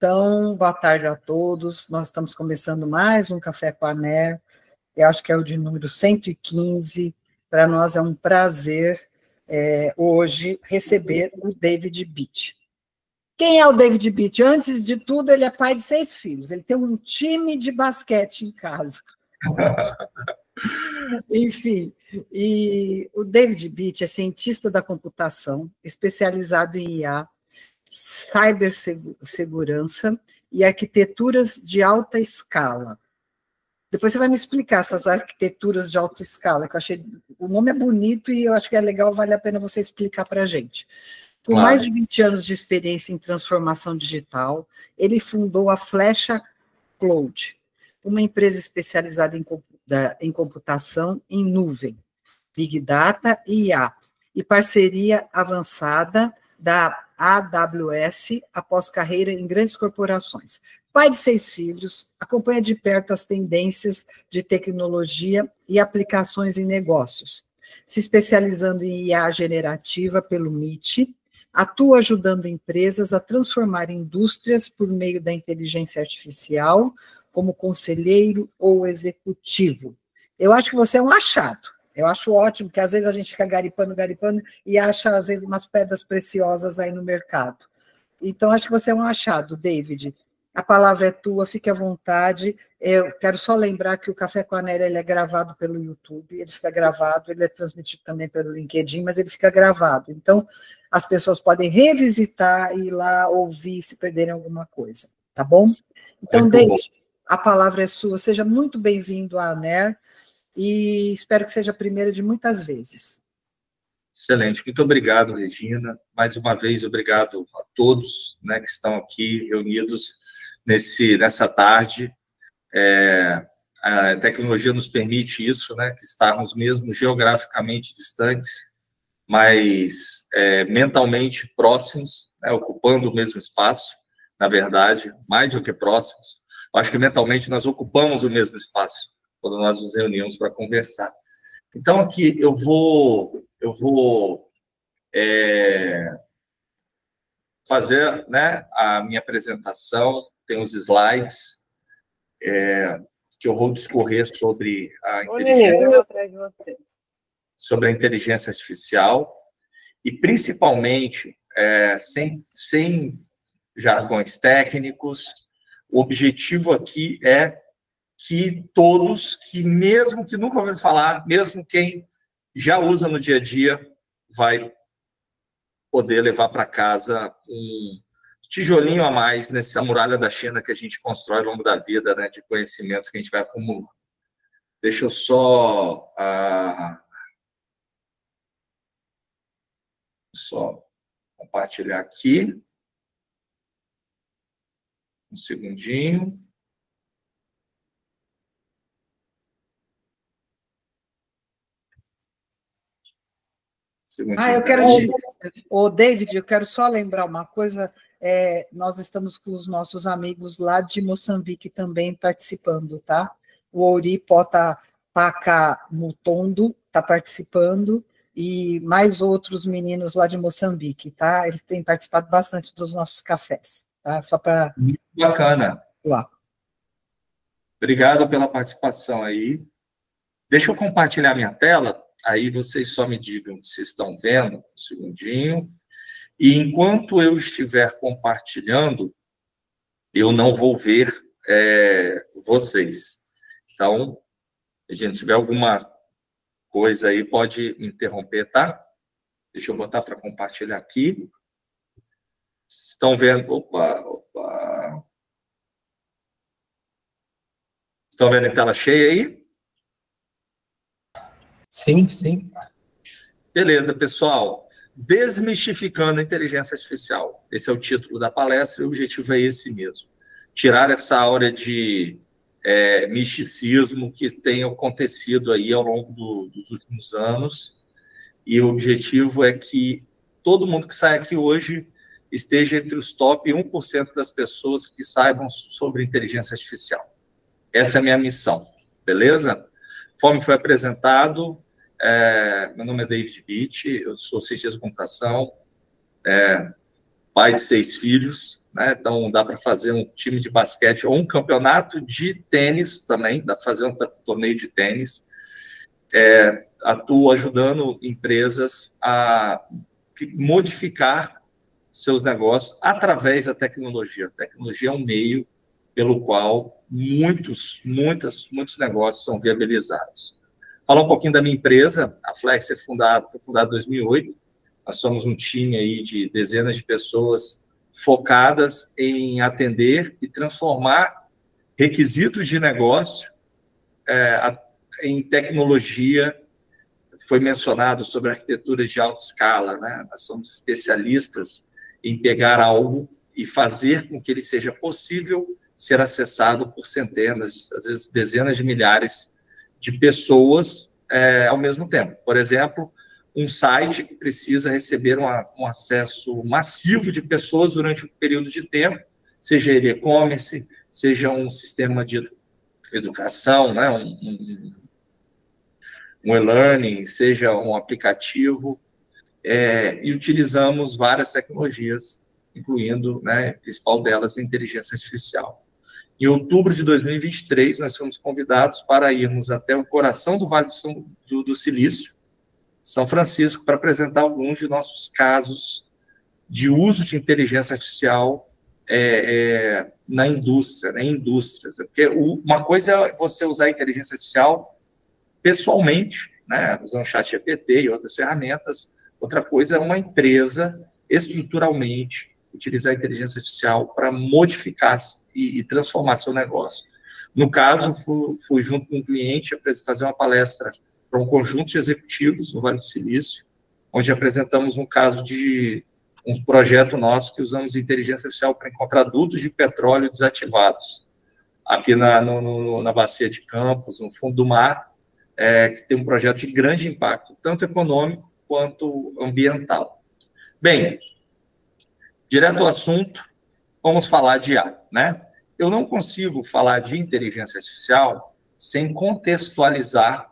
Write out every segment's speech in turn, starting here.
Então, boa tarde a todos. Nós estamos começando mais um Café com a NER. Eu acho que é o de número 115. Para nós é um prazer hoje receber o David Beach. Quem é o David Beach? Antes de tudo, ele é pai de 6 filhos. Ele tem um time de basquete em casa. Enfim, e o David Beach é cientista da computação, especializado em IA, cibersegurança e arquiteturas de alta escala. Depois você vai me explicar essas arquiteturas de alta escala, que eu achei, o nome é bonito e eu acho que é legal, vale a pena você explicar para a gente. Com mais de 20 anos de experiência em transformação digital, ele fundou a Flecha Cloud, uma empresa especializada em computação em nuvem, Big Data e IA, e parceria avançada da AWS após carreira em grandes corporações. Pai de 6 filhos, acompanha de perto as tendências de tecnologia e aplicações em negócios, se especializando em IA generativa pelo MIT, atua ajudando empresas a transformar indústrias por meio da inteligência artificial, como conselheiro ou executivo. Eu acho que você é um achado. Eu acho ótimo, que às vezes a gente fica garipando, e acha, às vezes, umas pedras preciosas aí no mercado. Então, acho que você é um achado, David. A palavra é tua, fique à vontade. Eu quero só lembrar que o Café com a Néria, ele é gravado pelo YouTube, ele fica gravado, ele é transmitido também pelo LinkedIn, mas ele fica gravado. Então, as pessoas podem revisitar e ir lá ouvir se perderem alguma coisa, tá bom? Então, David, a palavra é sua. Seja muito bem-vindo à ANER. E espero que seja a primeira de muitas vezes. Excelente. Muito obrigado, Regina. Mais uma vez, obrigado a todos, né, que estão aqui reunidos nessa tarde. A tecnologia nos permite isso, né, que estarmos mesmo geograficamente distantes, mas mentalmente próximos, né, ocupando o mesmo espaço, na verdade, mais do que próximos. Eu acho que mentalmente nós ocupamos o mesmo espaço quando nós nos reunimos para conversar. Então, aqui eu vou fazer, né, a minha apresentação, tem os slides que eu vou discorrer sobre a inteligência artificial e, principalmente, sem jargões técnicos, o objetivo aqui é que todos, que mesmo que nunca ouviram falar, mesmo quem já usa no dia a dia, vai poder levar para casa um tijolinho a mais nessa muralha da China que a gente constrói ao longo da vida, né, de conhecimentos que a gente vai acumulando. Deixa eu só compartilhar aqui. Um segundinho. Eu quero David, eu quero só lembrar uma coisa, nós estamos com os nossos amigos lá de Moçambique também participando, tá? O Ouri Pota Paca Mutondo está participando, e mais outros meninos lá de Moçambique, tá? Eles têm participado bastante dos nossos cafés, tá? Só para... Muito bacana. Lá. Obrigado pela participação aí. Deixa eu compartilhar minha tela. Aí vocês só me digam se estão vendo, um segundinho. E enquanto eu estiver compartilhando, eu não vou ver vocês. Então, se a gente tiver alguma coisa aí, pode me interromper, tá? Deixa eu botar para compartilhar aqui. Estão vendo? Opa. Estão vendo em tela cheia aí? Sim, sim. Beleza, pessoal. Desmistificando a inteligência artificial. Esse é o título da palestra e o objetivo é esse mesmo. Tirar essa aura de misticismo que tem acontecido aí ao longo dos últimos anos. E o objetivo é que todo mundo que sai aqui hoje esteja entre os top 1% das pessoas que saibam sobre inteligência artificial. Essa é a minha missão, beleza? Conforme foi apresentado, meu nome é David Beach, eu sou cientista de computação, pai de 6 filhos, né? Então, dá para fazer um time de basquete ou um campeonato de tênis também, dá para fazer um torneio de tênis. Atuo ajudando empresas a modificar seus negócios através da tecnologia. A tecnologia é um meio pelo qual muitos negócios são viabilizados. Falar um pouquinho da minha empresa. A Flex foi fundada em 2008. Nós somos um time aí de dezenas de pessoas focadas em atender e transformar requisitos de negócio em tecnologia. Foi mencionado sobre arquiteturas de alta escala, né? Nós somos especialistas em pegar algo e fazer com que ele seja possível ser acessado por centenas, às vezes dezenas de milhares de pessoas ao mesmo tempo. Por exemplo, um site que precisa receber um acesso massivo de pessoas durante um período de tempo, seja ele e-commerce, seja um sistema de educação, né? Um e-learning, seja um aplicativo, e utilizamos várias tecnologias, incluindo, né, a principal delas, a inteligência artificial. Em outubro de 2023, nós fomos convidados para irmos até o coração do Vale do Silício, São Francisco, para apresentar alguns de nossos casos de uso de inteligência artificial na indústria, né, em indústrias. Porque uma coisa é você usar a inteligência artificial pessoalmente, né, usando o ChatGPT e outras ferramentas. Outra coisa é uma empresa estruturalmente utilizar a inteligência artificial para modificar e transformar seu negócio. No caso, fui junto com um cliente fazer uma palestra para um conjunto de executivos no Vale do Silício, onde apresentamos um caso de um projeto nosso que usamos inteligência artificial para encontrar dutos de petróleo desativados aqui na Bacia de Campos, no fundo do mar, que tem um projeto de grande impacto, tanto econômico quanto ambiental. Bem, direto ao assunto, vamos falar de IA, né? Eu não consigo falar de inteligência artificial sem contextualizar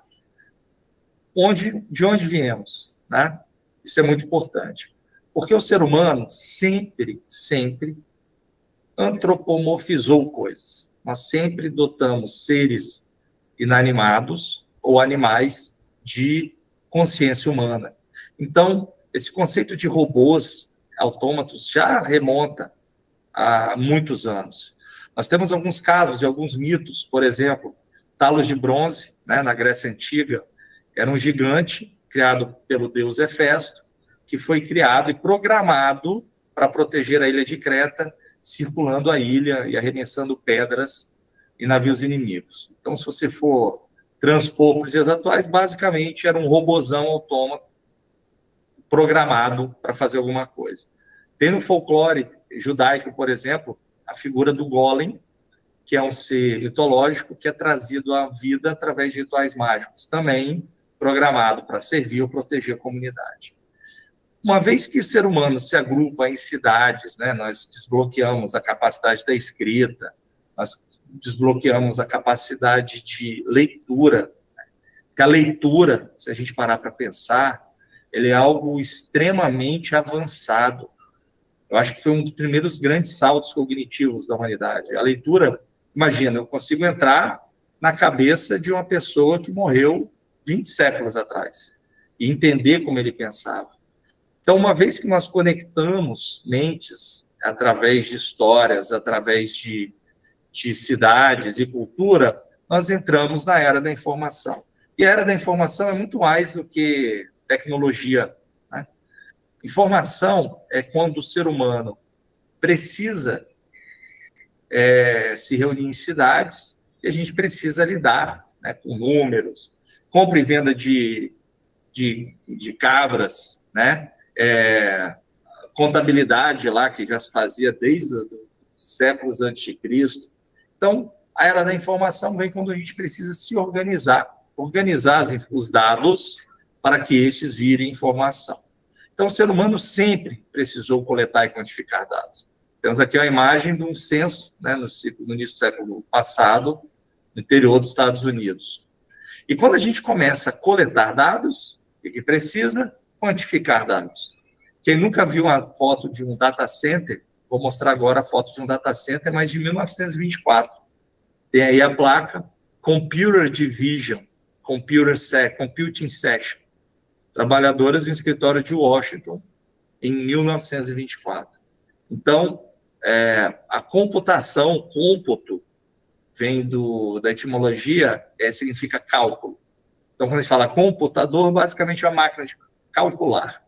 de onde viemos, né? Isso é muito importante, porque o ser humano sempre antropomorfizou coisas. Nós sempre dotamos seres inanimados ou animais de consciência humana. Então, esse conceito de robôs autômatos já remonta a muitos anos. Nós temos alguns casos e alguns mitos, por exemplo, Talos de Bronze, né, na Grécia Antiga, era um gigante criado pelo deus Hefesto, que foi criado e programado para proteger a ilha de Creta, circulando a ilha e arremessando pedras em navios inimigos. Então, se você for transpor para os dias atuais, basicamente era um robozão autômato programado para fazer alguma coisa. Tem no folclore judaico, por exemplo, a figura do golem, que é um ser mitológico que é trazido à vida através de rituais mágicos, também programado para servir ou proteger a comunidade. Uma vez que o ser humano se agrupa em cidades, né, nós desbloqueamos a capacidade da escrita, nós desbloqueamos a capacidade de leitura. Porque a leitura, se a gente parar para pensar, ele é algo extremamente avançado. Eu acho que foi um dos primeiros grandes saltos cognitivos da humanidade. A leitura, imagina, eu consigo entrar na cabeça de uma pessoa que morreu 20 séculos atrás e entender como ele pensava. Então, uma vez que nós conectamos mentes através de histórias, através de cidades e cultura, nós entramos na era da informação. E a era da informação é muito mais do que tecnologia, né? Informação é quando o ser humano precisa se reunir em cidades e a gente precisa lidar, né, com números, compra e venda de cabras, né? Contabilidade lá, que já se fazia desde os séculos antes de Cristo. Então, a era da informação vem quando a gente precisa se organizar os dados para que estes virem informação. Então, o ser humano sempre precisou coletar e quantificar dados. Temos aqui a imagem de um censo, né, no início do século passado, no interior dos Estados Unidos. E quando a gente começa a coletar dados, o que precisa? Quantificar dados. Quem nunca viu uma foto de um data center Vou mostrar agora a foto de um data center, mas de 1924. Tem aí a placa Computer Division, Computing Section, trabalhadoras em escritório de Washington, em 1924. Então, a computação, cômputo, vem da etimologia, significa cálculo. Então, quando a gente fala computador, basicamente é uma máquina de calcular.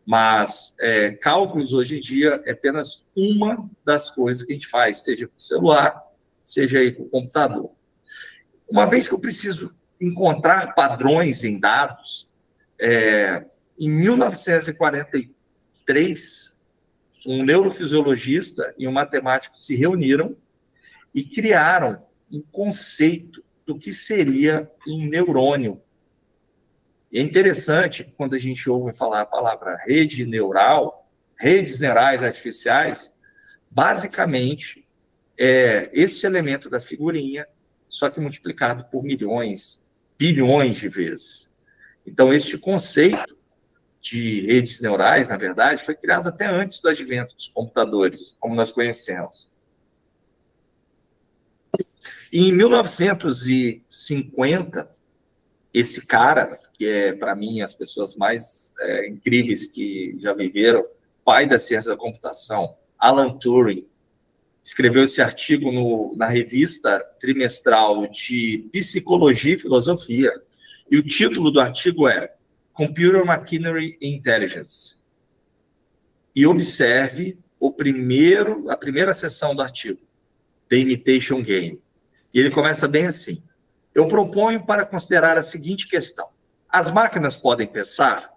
Mas cálculos, hoje em dia, é apenas uma das coisas que a gente faz, seja com o celular, seja aí com o computador. Uma vez que eu preciso encontrar padrões em dados, em 1943, um neurofisiologista e um matemático se reuniram e criaram um conceito do que seria um neurônio. E é interessante que quando a gente ouve falar a palavra rede neural, redes neurais artificiais, basicamente é esse elemento da figurinha, só que multiplicado por milhões, bilhões de vezes. Então, este conceito de redes neurais, na verdade, foi criado até antes do advento dos computadores, como nós conhecemos. E em 1950, esse cara, que é, para mim, as pessoas mais incríveis que já viveram, pai da ciência da computação, Alan Turing, escreveu esse artigo na revista trimestral de Psicologia e Filosofia, e o título do artigo é Computer Machinery Intelligence. E observe a primeira seção do artigo, The Imitation Game. E ele começa bem assim. Eu proponho para considerar a seguinte questão. As máquinas podem pensar?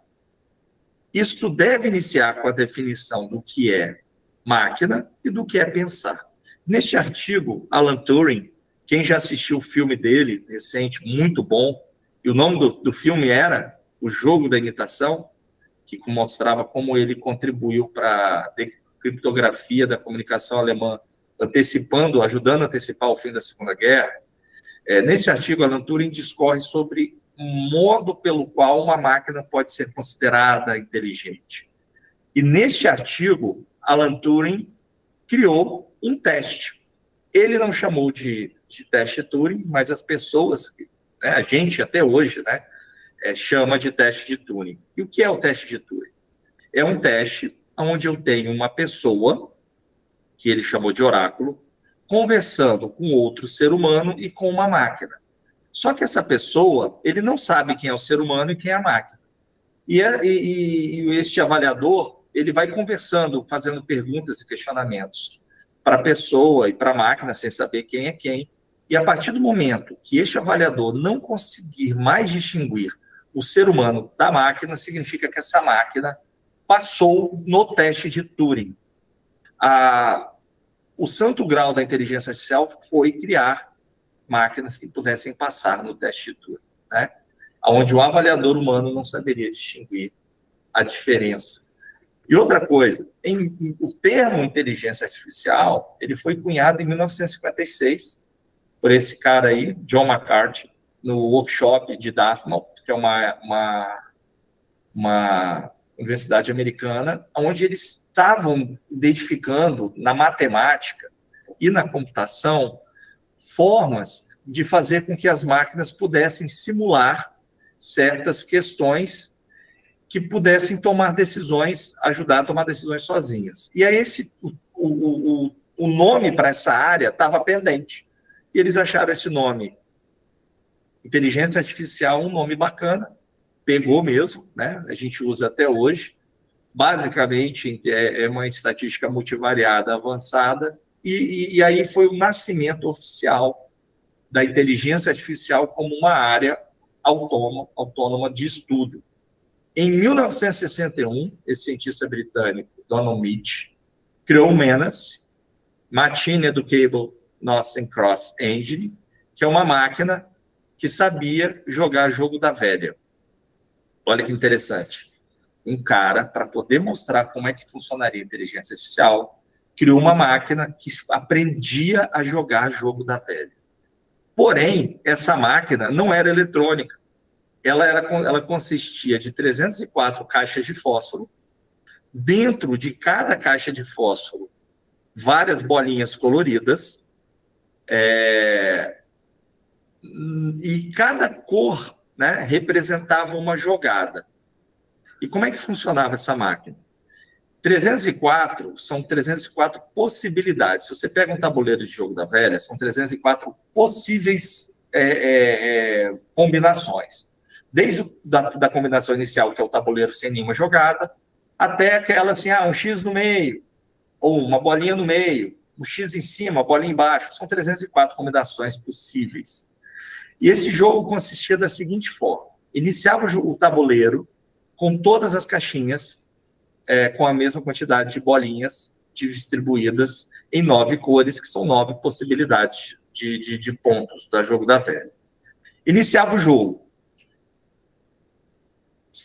Isto deve iniciar com a definição do que é máquina e do que é pensar. Neste artigo, Alan Turing, quem já assistiu o filme dele, recente, muito bom, e o nome do filme era O Jogo da Imitação, que mostrava como ele contribuiu para a decriptografia da comunicação alemã, ajudando a antecipar o fim da Segunda Guerra. Nesse artigo, Alan Turing discorre sobre o modo pelo qual uma máquina pode ser considerada inteligente. E neste artigo, Alan Turing criou um teste. Ele não chamou de teste Turing, mas as pessoas, a gente até hoje, chama de teste de Turing. E o que é o teste de Turing? É um teste onde eu tenho uma pessoa, que ele chamou de oráculo, conversando com outro ser humano e com uma máquina. Só que essa pessoa, ele não sabe quem é o ser humano e quem é a máquina. E este avaliador, ele vai conversando, fazendo perguntas e questionamentos para a pessoa e para a máquina, sem saber quem é quem. E a partir do momento que este avaliador não conseguir mais distinguir o ser humano da máquina, significa que essa máquina passou no teste de Turing. O santo grau da inteligência artificial foi criar máquinas que pudessem passar no teste de Turing, onde o avaliador humano não saberia distinguir a diferença. E outra coisa, o termo inteligência artificial, ele foi cunhado em 1956 por esse cara aí, John McCarthy, no workshop de Dartmouth, que é uma universidade americana, onde eles estavam identificando na matemática e na computação formas de fazer com que as máquinas pudessem simular certas questões que pudessem tomar decisões, ajudar a tomar decisões sozinhas. E aí o nome para essa área estava pendente. E eles acharam esse nome, inteligência artificial, um nome bacana, pegou mesmo, a gente usa até hoje. Basicamente, é uma estatística multivariada avançada, e aí foi o nascimento oficial da inteligência artificial como uma área autônoma de estudo. Em 1961, esse cientista britânico, Donald Mitch, criou o MANAS, Machine Educable Northern Cross Engine, que é uma máquina que sabia jogar jogo da velha. Olha que interessante. Um cara, para poder mostrar como é que funcionaria a inteligência artificial, criou uma máquina que aprendia a jogar jogo da velha. Porém, essa máquina não era eletrônica. Ela consistia de 304 caixas de fósforo. Dentro de cada caixa de fósforo várias bolinhas coloridas, e cada cor, né, representava uma jogada. E como é que funcionava essa máquina? 304 são 304 possibilidades. Se você pega um tabuleiro de jogo da velha, são 304 possíveis combinações. Desde da combinação inicial, que é o tabuleiro sem nenhuma jogada, até aquela assim, um X no meio, ou uma bolinha no meio, um X em cima, uma bolinha embaixo. São 304 combinações possíveis. E esse jogo consistia da seguinte forma. Iniciava o tabuleiro com todas as caixinhas, com a mesma quantidade de bolinhas distribuídas em 9 cores, que são 9 possibilidades de pontos do jogo da velha. Iniciava o jogo.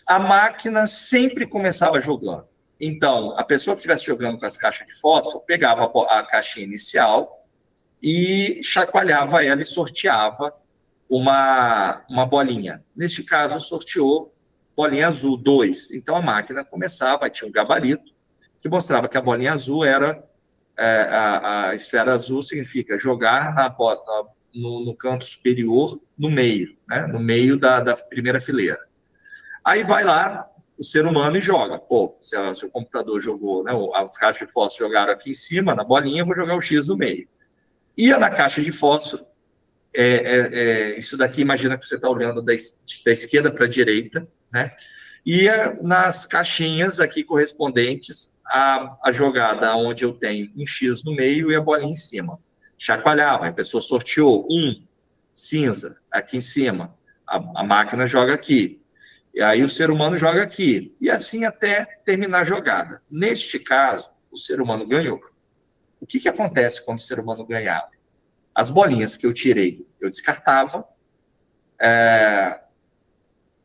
A máquina sempre começava jogando. Então, a pessoa que estivesse jogando com as caixas de fósforo pegava a caixinha inicial e chacoalhava ela e sorteava uma bolinha. Neste caso, sorteou bolinha azul 2. Então, a máquina começava, tinha um gabarito, que mostrava que a bolinha azul era... a esfera azul significa jogar no canto superior, no meio, né? No meio da primeira fileira. Aí vai lá o ser humano e joga. Pô, se o computador jogou, né, as caixas de fósforo jogaram aqui em cima, na bolinha, eu vou jogar o X no meio. Ia na caixa de fósforo, isso daqui, imagina que você está olhando da esquerda para a direita, né? Ia nas caixinhas aqui correspondentes à jogada onde eu tenho um X no meio e a bolinha em cima. Chacoalhava, a pessoa sorteou cinza, aqui em cima. A máquina joga aqui. E aí o ser humano joga aqui. E assim até terminar a jogada. Neste caso, o ser humano ganhou. O que acontece quando o ser humano ganhava? As bolinhas que eu tirei, eu descartava,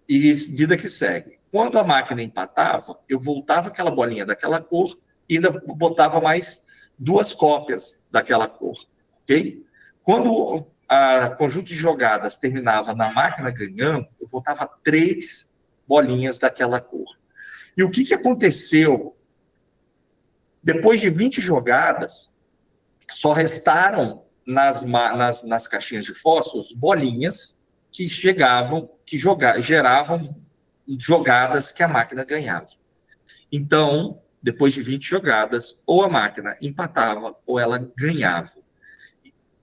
e vida que segue. Quando a máquina empatava, eu voltava aquela bolinha daquela cor e ainda botava mais 2 cópias daquela cor, ok? Quando o conjunto de jogadas terminava na máquina ganhando, eu voltava 3 bolinhas daquela cor. E o que aconteceu? Depois de 20 jogadas, só restaram nas caixinhas de fósforos bolinhas que geravam jogadas que a máquina ganhava. Então, depois de 20 jogadas, ou a máquina empatava ou ela ganhava.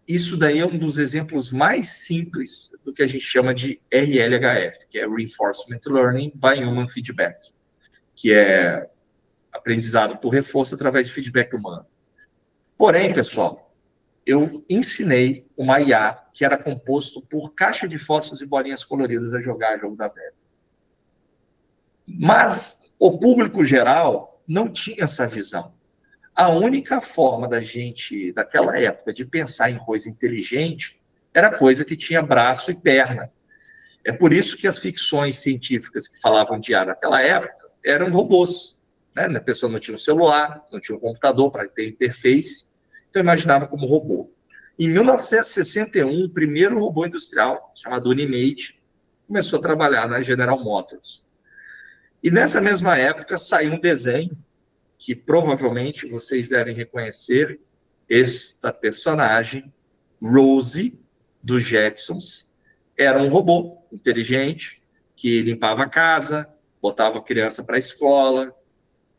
Isso daí é um dos exemplos mais simples do que a gente chama de RLHF, que é Reinforcement Learning by Human Feedback, que é aprendizado por reforço através de feedback humano. Porém, pessoal, eu ensinei uma IA que era composto por caixa de fósforos e bolinhas coloridas a jogar jogo da velha. Mas o público geral não tinha essa visão. A única forma da gente, daquela época, de pensar em coisa inteligente era coisa que tinha braço e perna. É por isso que as ficções científicas que falavam de IA naquela época eram robôs, né? A pessoa não tinha um celular, não tinha um computador para ter interface, então imaginava como robô. Em 1961, o primeiro robô industrial, chamado Unimate, começou a trabalhar na General Motors. E nessa mesma época saiu um desenho que provavelmente vocês devem reconhecer, esta personagem, Rosie, dos Jetsons. Era um robô inteligente que limpava a casa, botava a criança para a escola,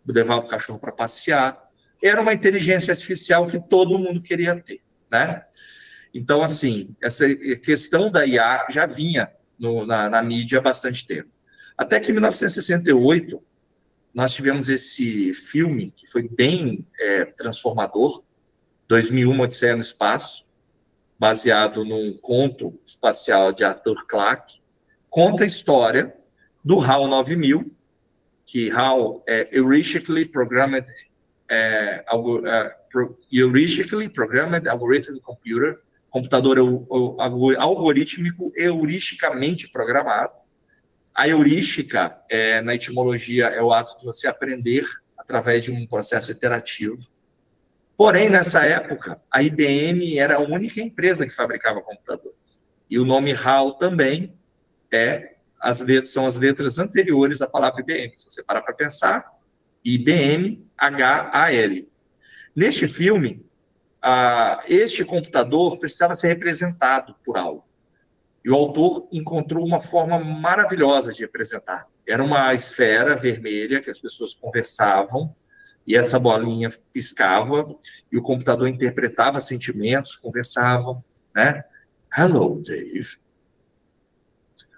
levava o cachorro para passear. Era uma inteligência artificial que todo mundo queria ter, né? Então, assim, essa questão da IA já vinha na mídia há bastante tempo. Até que em 1968, nós tivemos esse filme que foi bem transformador, 2001, Odisseia no Espaço, baseado num conto espacial de Arthur Clarke, conta a história do HAL 9000, que HAL é Heuristically Programmed Algorithm Computer, computador algorítmico heuristicamente programado. A heurística, na etimologia, é o ato de você aprender através de um processo iterativo. Porém, nessa época, a IBM era a única empresa que fabricava computadores. E o nome HAL também são as letras anteriores à palavra IBM. Se você parar para pensar, IBM, HAL. Neste filme, este computador precisava ser representado por algo. E o autor encontrou uma forma maravilhosa de representar. Era uma esfera vermelha que as pessoas conversavam, e essa bolinha piscava, e o computador interpretava sentimentos, conversavam, né? Hello, Dave.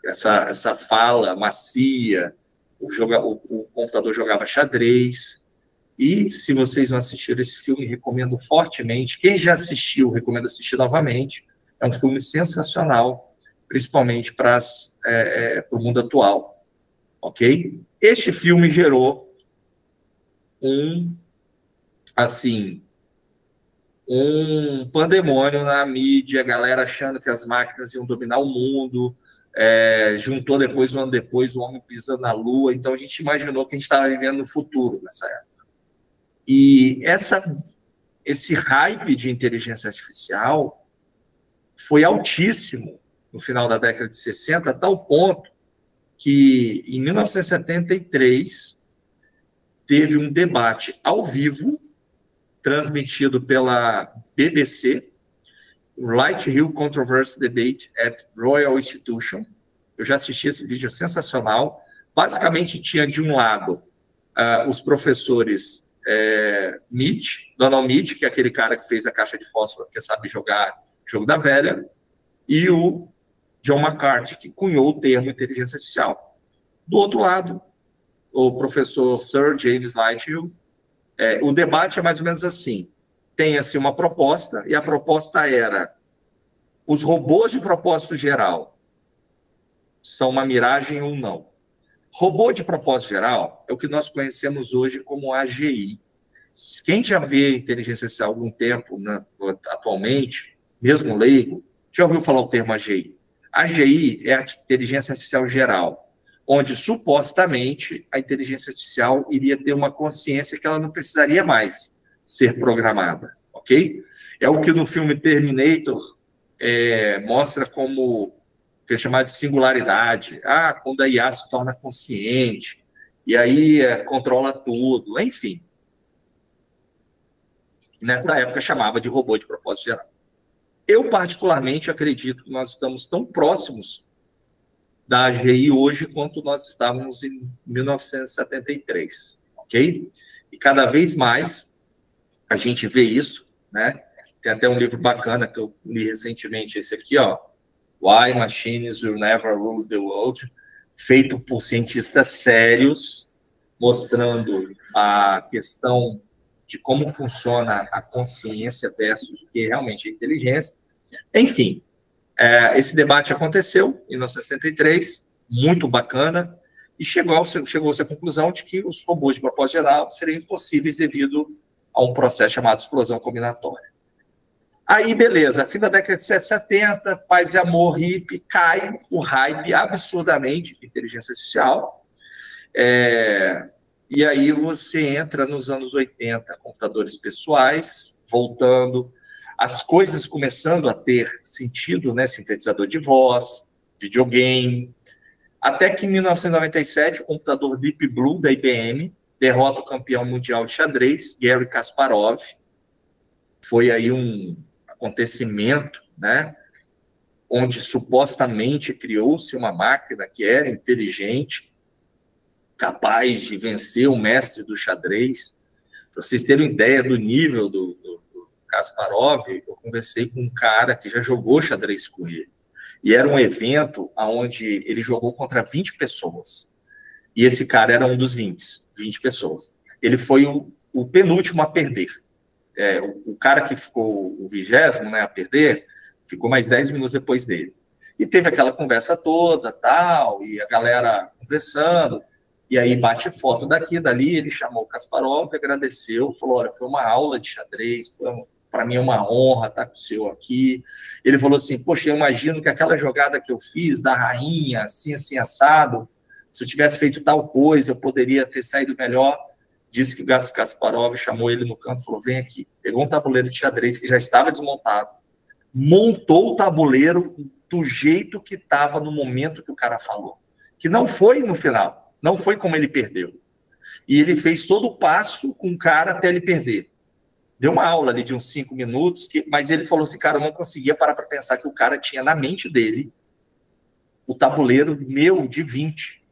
Essa fala macia, o computador jogava xadrez. E, se vocês não assistiram esse filme, recomendo fortemente. Quem já assistiu, recomendo assistir novamente. É um filme sensacional, principalmente para o mundo atual, ok? Este filme gerou um pandemônio na mídia, a galera achando que as máquinas iam dominar o mundo, juntou depois, um ano depois, o homem pisando na Lua, então a gente imaginou que a gente estava vivendo no futuro nessa época. E esse hype de inteligência artificial foi altíssimo no final da década de 60, a tal ponto que, em 1973, teve um debate ao vivo, transmitido pela BBC, Light Hill Controversy Debate at Royal Institution. Eu já assisti esse vídeo, é sensacional. Basicamente, tinha de um lado os professores Donald Mead, que é aquele cara que fez a caixa de fósforo, que sabe jogar jogo da velha, e o John McCarthy, que cunhou o termo inteligência artificial. Do outro lado, o professor Sir James Lighthill. O debate é mais ou menos assim. Tem-se uma proposta, e a proposta era: os robôs de propósito geral são uma miragem ou não? Robô de propósito geral é o que nós conhecemos hoje como AGI. Quem já vê inteligência artificial há algum tempo, atualmente, mesmo leigo, já ouviu falar o termo AGI. AGI é a inteligência artificial geral, onde supostamente a inteligência artificial iria ter uma consciência que ela não precisaria mais ser programada, ok? É o que no filme Terminator mostra como, que é chamado de singularidade. Quando a IA se torna consciente, e aí controla tudo, enfim. Nessa época chamava de robô de propósito geral. Eu, particularmente, acredito que nós estamos tão próximos da AGI hoje quanto nós estávamos em 1973, ok? E cada vez mais a gente vê isso, né? Tem até um livro bacana que eu li recentemente, esse aqui, ó, Why Machines Will Never Rule the World, feito por cientistas sérios, mostrando a questão de como funciona a consciência versus o que realmente é inteligência. Enfim, esse debate aconteceu em 1973, muito bacana, e chegou-se à conclusão de que os robôs de propósito geral seriam impossíveis devido a um processo chamado explosão combinatória. Aí, beleza, fim da década de 70, paz e amor, hippie, cai o hype absurdamente de inteligência artificial. E aí você entra nos anos 80, computadores pessoais, voltando, as coisas começando a ter sentido, né? Sintetizador de voz, videogame, até que em 1997, o computador Deep Blue da IBM derrota o campeão mundial de xadrez, Garry Kasparov. Foi aí um acontecimento, né? Onde supostamente criou-se uma máquina que era inteligente, capaz de vencer o mestre do xadrez. Para vocês terem ideia do nível do Kasparov, eu conversei com um cara que já jogou xadrez com ele. E era um evento onde ele jogou contra 20 pessoas. E esse cara era um dos 20 pessoas. Ele foi o penúltimo a perder. O cara que ficou o 20º, né, a perder, ficou mais 10 minutos depois dele. E teve aquela conversa toda, tal, e a galera conversando. E aí bate foto daqui, dali, ele chamou o Kasparov, agradeceu, falou, olha, foi uma aula de xadrez, para mim é uma honra estar com o senhor aqui. Ele falou assim, poxa, eu imagino que aquela jogada que eu fiz da rainha, assim, assim, assado, se eu tivesse feito tal coisa, eu poderia ter saído melhor. Disse que o Kasparov chamou ele no canto e falou, vem aqui. Pegou um tabuleiro de xadrez que já estava desmontado, montou o tabuleiro do jeito que estava no momento que o cara falou. Que não foi no final. Não foi como ele perdeu. E ele fez todo o passo com o cara até ele perder. deu uma aula ali de uns 5 minutos, mas ele falou assim, cara, eu não conseguia parar para pensar que o cara tinha na mente dele o tabuleiro meu de 20.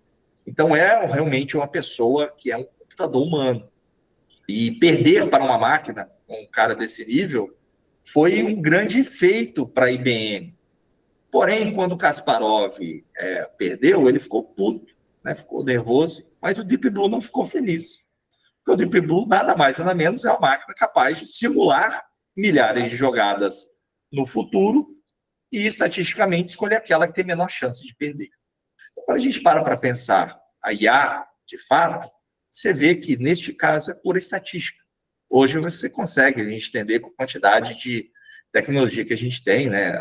Então, é realmente uma pessoa que é um computador humano. E perder para uma máquina, um cara desse nível, foi um grande feito para a IBM. Porém, quando o Kasparov perdeu, ele ficou puto, né? Ficou nervoso, mas o Deep Blue não ficou feliz. Porque o Deep Blue, nada mais, nada menos, é uma máquina capaz de simular milhares de jogadas no futuro e, estatisticamente, escolher aquela que tem menor chance de perder. Então, quando a gente para pensar a IA, de fato, você vê que, neste caso, é pura estatística. Hoje você consegue a gente entender com a quantidade de tecnologia que a gente tem, né?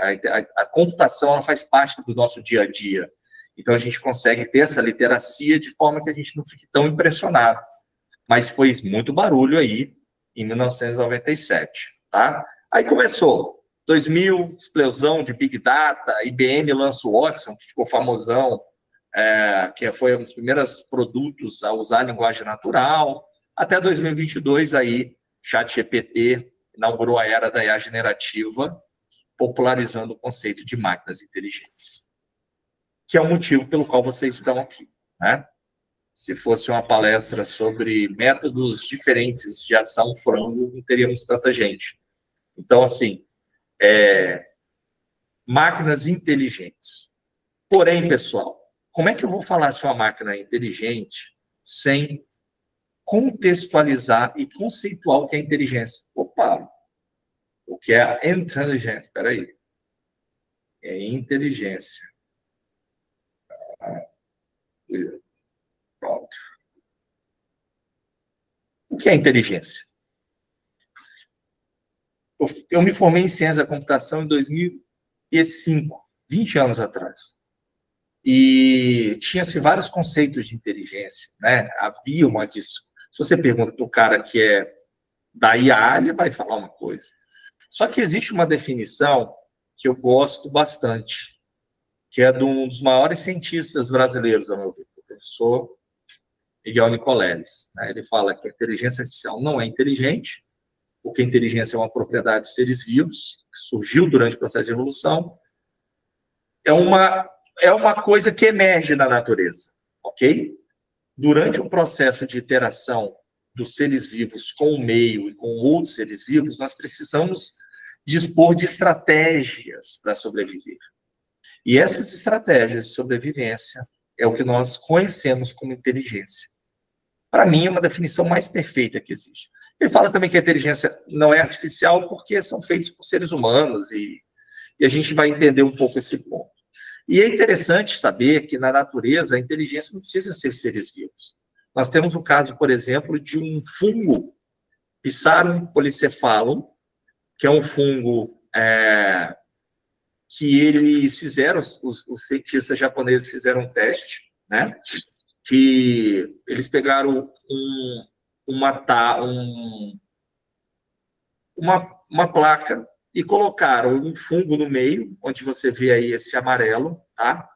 A computação ela faz parte do nosso dia a dia. Então, a gente consegue ter essa literacia de forma que a gente não fique tão impressionado. Mas foi muito barulho aí em 1997, tá? Aí começou, 2000, explosão de Big Data, IBM lança o Watson, que ficou famosão, que foi um dos primeiros produtos a usar a linguagem natural. Até 2022, aí, ChatGPT inaugurou a era da IA generativa, popularizando o conceito de máquinas inteligentes, que é o motivo pelo qual vocês estão aqui, né? Se fosse uma palestra sobre métodos diferentes de ação frango, não teríamos tanta gente. Então, assim, máquinas inteligentes. Porém, pessoal, como é que eu vou falar se uma máquina é inteligente sem contextualizar e conceituar o que é inteligência? Opa! O que é inteligência? Espera aí. É inteligência. Pronto. O que é inteligência? Eu me formei em ciência da computação em 2005, 20 anos atrás. E tinha-se vários conceitos de inteligência, né? Havia uma disso. Se você pergunta para o cara que é da IA, ele vai falar uma coisa. Só que existe uma definição que eu gosto bastante, que é de um dos maiores cientistas brasileiros, ao meu ver, o professor Miguel Nicoleles. Ele fala que a inteligência artificial não é inteligente, porque a inteligência é uma propriedade dos seres vivos, que surgiu durante o processo de evolução, é uma coisa que emerge da natureza, ok? Durante o processo de interação dos seres vivos com o meio e com outros seres vivos, nós precisamos dispor de estratégias para sobreviver. E essas estratégias de sobrevivência é o que nós conhecemos como inteligência. Para mim, é uma definição mais perfeita que existe. Ele fala também que a inteligência não é artificial porque são feitos por seres humanos e a gente vai entender um pouco esse ponto. E é interessante saber que, na natureza, a inteligência não precisa ser seres vivos. Nós temos o caso, por exemplo, de um fungo, Psarum polycephalum, que é um fungo que eles fizeram, os cientistas japoneses fizeram um teste, né? Que eles pegaram uma placa e colocaram um fungo no meio, onde você vê aí esse amarelo, tá?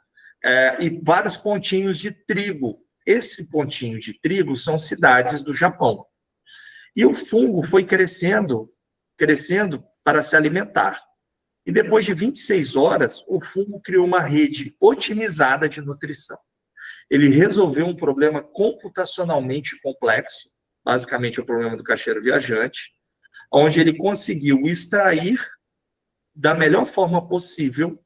E vários pontinhos de trigo. Esse pontinho de trigo são cidades do Japão. E o fungo foi crescendo para se alimentar. E depois de 26 horas, o fungo criou uma rede otimizada de nutrição. Ele resolveu um problema computacionalmente complexo, basicamente o problema do caixeiro viajante, onde ele conseguiu extrair da melhor forma possível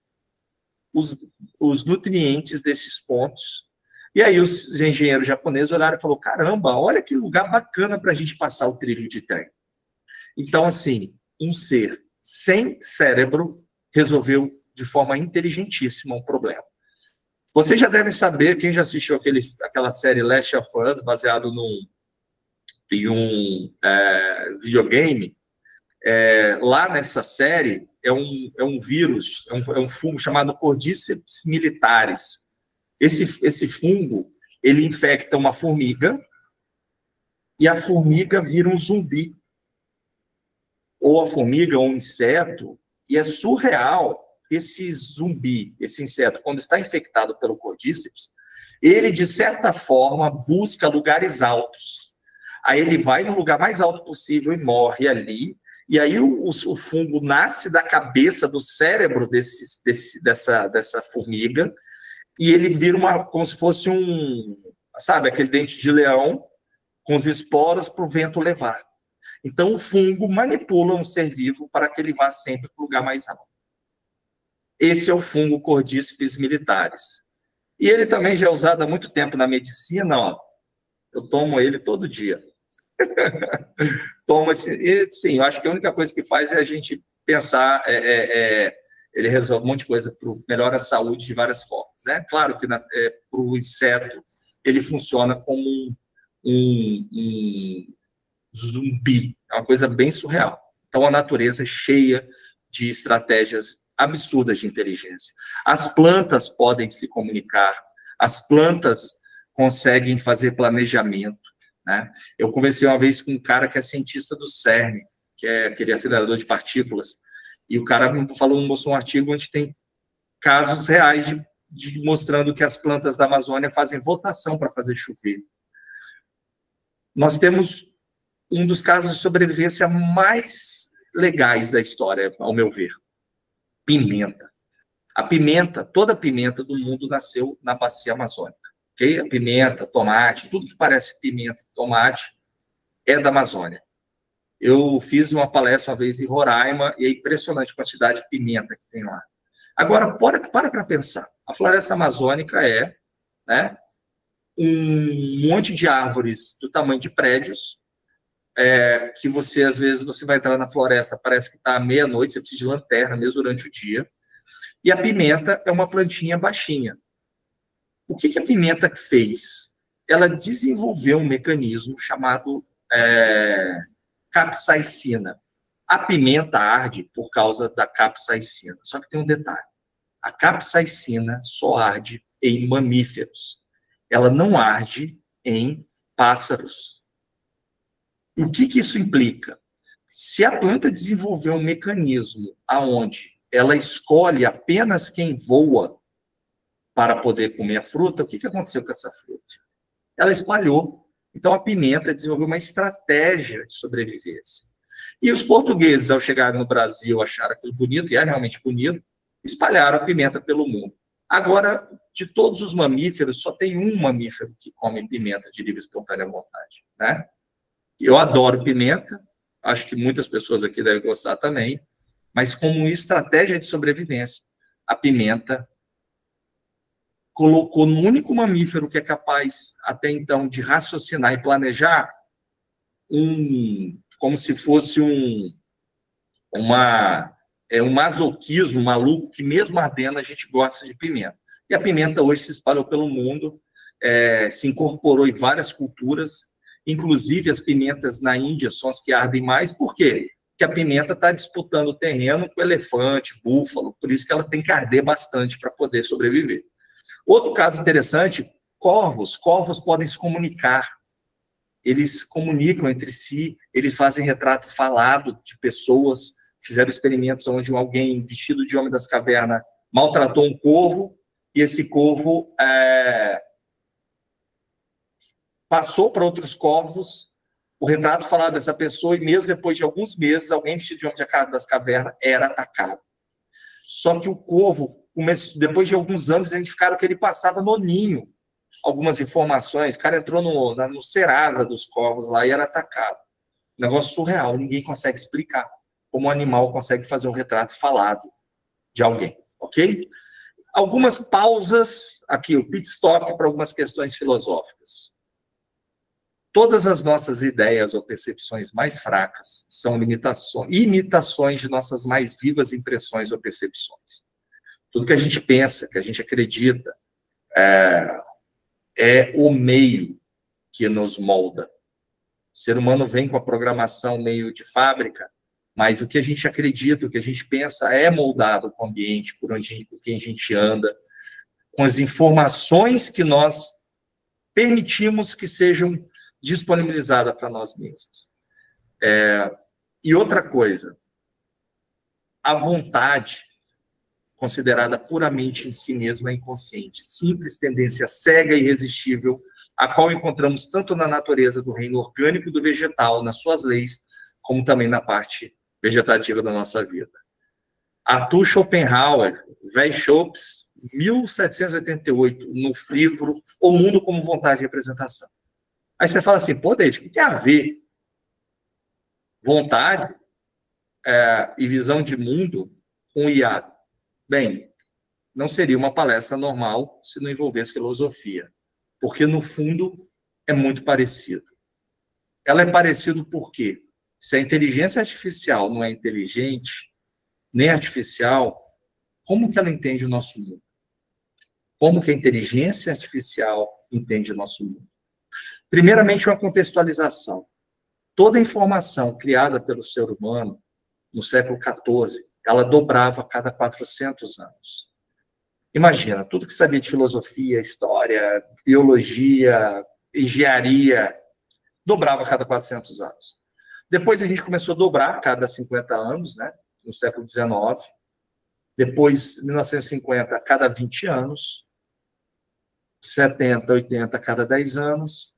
os nutrientes desses pontos. E aí os engenheiros japoneses olharam e falaram, caramba, olha que lugar bacana para a gente passar o trilho de trem. Então, assim, um ser sem cérebro resolveu de forma inteligentíssima um problema. Vocês já devem saber, quem já assistiu aquela série Last of Us, baseado em um videogame, lá nessa série é um vírus, é um fungo chamado Cordyceps militaris. Esse fungo, ele infecta uma formiga e a formiga vira um zumbi. Ou a formiga, ou um inseto, e é surreal esse zumbi, esse inseto, quando está infectado pelo Cordyceps, ele, de certa forma, busca lugares altos. Aí ele vai no lugar mais alto possível e morre ali. E aí o fungo nasce da cabeça, do cérebro dessa formiga, e ele vira como se fosse sabe, aquele dente de leão com os esporos para o vento levar. Então, o fungo manipula um ser vivo para que ele vá sempre para o lugar mais alto. Esse é o fungo Cordíceps militaris. E ele também já é usado há muito tempo na medicina, ó. Eu tomo ele todo dia. Tomo esse... Sim, eu acho que a única coisa que faz é a gente pensar... ele resolve um monte de coisa, melhora a saúde de várias formas, né? Claro que para o inseto ele funciona como um zumbi, é uma coisa bem surreal. Então, a natureza é cheia de estratégias absurdas de inteligência. As plantas podem se comunicar, as plantas conseguem fazer planejamento, né? Eu conversei uma vez com um cara que é cientista do CERN, que é aquele acelerador de partículas, e o cara mostrou um artigo onde tem casos reais mostrando que as plantas da Amazônia fazem votação para fazer chover. Nós temos um dos casos de sobrevivência mais legais da história, ao meu ver. Pimenta. A pimenta, toda a pimenta do mundo nasceu na bacia amazônica. Okay? A pimenta, tomate, tudo que parece pimenta, tomate, é da Amazônia. Eu fiz uma palestra uma vez em Roraima e é impressionante a quantidade de pimenta que tem lá. Agora, para pensar. A floresta amazônica é, né, um monte de árvores do tamanho de prédios, que você, às vezes, você vai entrar na floresta, parece que está à meia-noite, você precisa de lanterna mesmo durante o dia. E a pimenta é uma plantinha baixinha. O que a pimenta fez? Ela desenvolveu um mecanismo chamado capsaicina. A pimenta arde por causa da capsaicina. Só que tem um detalhe. A capsaicina só arde em mamíferos. Ela não arde em pássaros. E o que isso implica? Se a planta desenvolver um mecanismo aonde ela escolhe apenas quem voa para poder comer a fruta, o que aconteceu com essa fruta? Ela espalhou. Então, a pimenta desenvolveu uma estratégia de sobrevivência. E os portugueses, ao chegarem no Brasil, acharam aquilo bonito, e é realmente bonito, espalharam a pimenta pelo mundo. Agora, de todos os mamíferos, só tem um mamífero que come pimenta de livre e espontânea vontade, né? Eu adoro pimenta, acho que muitas pessoas aqui devem gostar também, mas como estratégia de sobrevivência, a pimenta colocou no único mamífero que é capaz, até então, de raciocinar e planejar, como se fosse um masoquismo maluco, que mesmo ardendo a gente gosta de pimenta. E a pimenta hoje se espalhou pelo mundo, se incorporou em várias culturas, inclusive as pimentas na Índia são as que ardem mais. Por quê? Porque a pimenta está disputando o terreno com elefante, búfalo, por isso que ela tem que arder bastante para poder sobreviver. Outro caso interessante, corvos. Corvos podem se comunicar. Eles comunicam entre si, eles fazem retrato falado de pessoas. Fizeram experimentos onde alguém vestido de homem das cavernas maltratou um corvo, e esse corvo passou para outros corvos o retrato falado dessa pessoa, e mesmo depois de alguns meses, alguém vestido de homem das cavernas era atacado. Só que o corvo, depois de alguns anos, identificaram que ele passava no ninho algumas informações. O cara entrou no Serasa dos corvos lá e era atacado. Negócio surreal, ninguém consegue explicar como um animal consegue fazer um retrato falado de alguém, ok? Algumas pausas, aqui, o pit stop para algumas questões filosóficas. Todas as nossas ideias ou percepções mais fracas são imitações de nossas mais vivas impressões ou percepções. Tudo que a gente pensa, que a gente acredita, é o meio que nos molda. O ser humano vem com a programação meio de fábrica, mas o que a gente acredita, o que a gente pensa é moldado com o ambiente, por quem a gente anda, com as informações que nós permitimos que sejam disponibilizadas para nós mesmos. E outra coisa, a vontade, considerada puramente em si mesma, é inconsciente. Simples tendência cega e irresistível a qual encontramos tanto na natureza do reino orgânico e do vegetal, nas suas leis, como também na parte vegetativa da nossa vida. Arthur Schopenhauer, Weishaupt, 1788, no livro O Mundo como Vontade e Representação. Aí você fala assim, pô, David, o que tem a ver vontade e visão de mundo com IA? Bem, não seria uma palestra normal se não envolvesse filosofia, porque, no fundo, é muito parecido. Ela é parecido por quê? Se a inteligência artificial não é inteligente, nem artificial, como que ela entende o nosso mundo? Como que a inteligência artificial entende o nosso mundo? Primeiramente, uma contextualização. Toda a informação criada pelo ser humano no século XIV, ela dobrava a cada 400 anos. Imagina, tudo que sabia de filosofia, história, biologia, engenharia, dobrava a cada 400 anos. Depois a gente começou a dobrar a cada 50 anos, né, no século XIX. Depois, em 1950, a cada 20 anos. 70, 80 a cada 10 anos.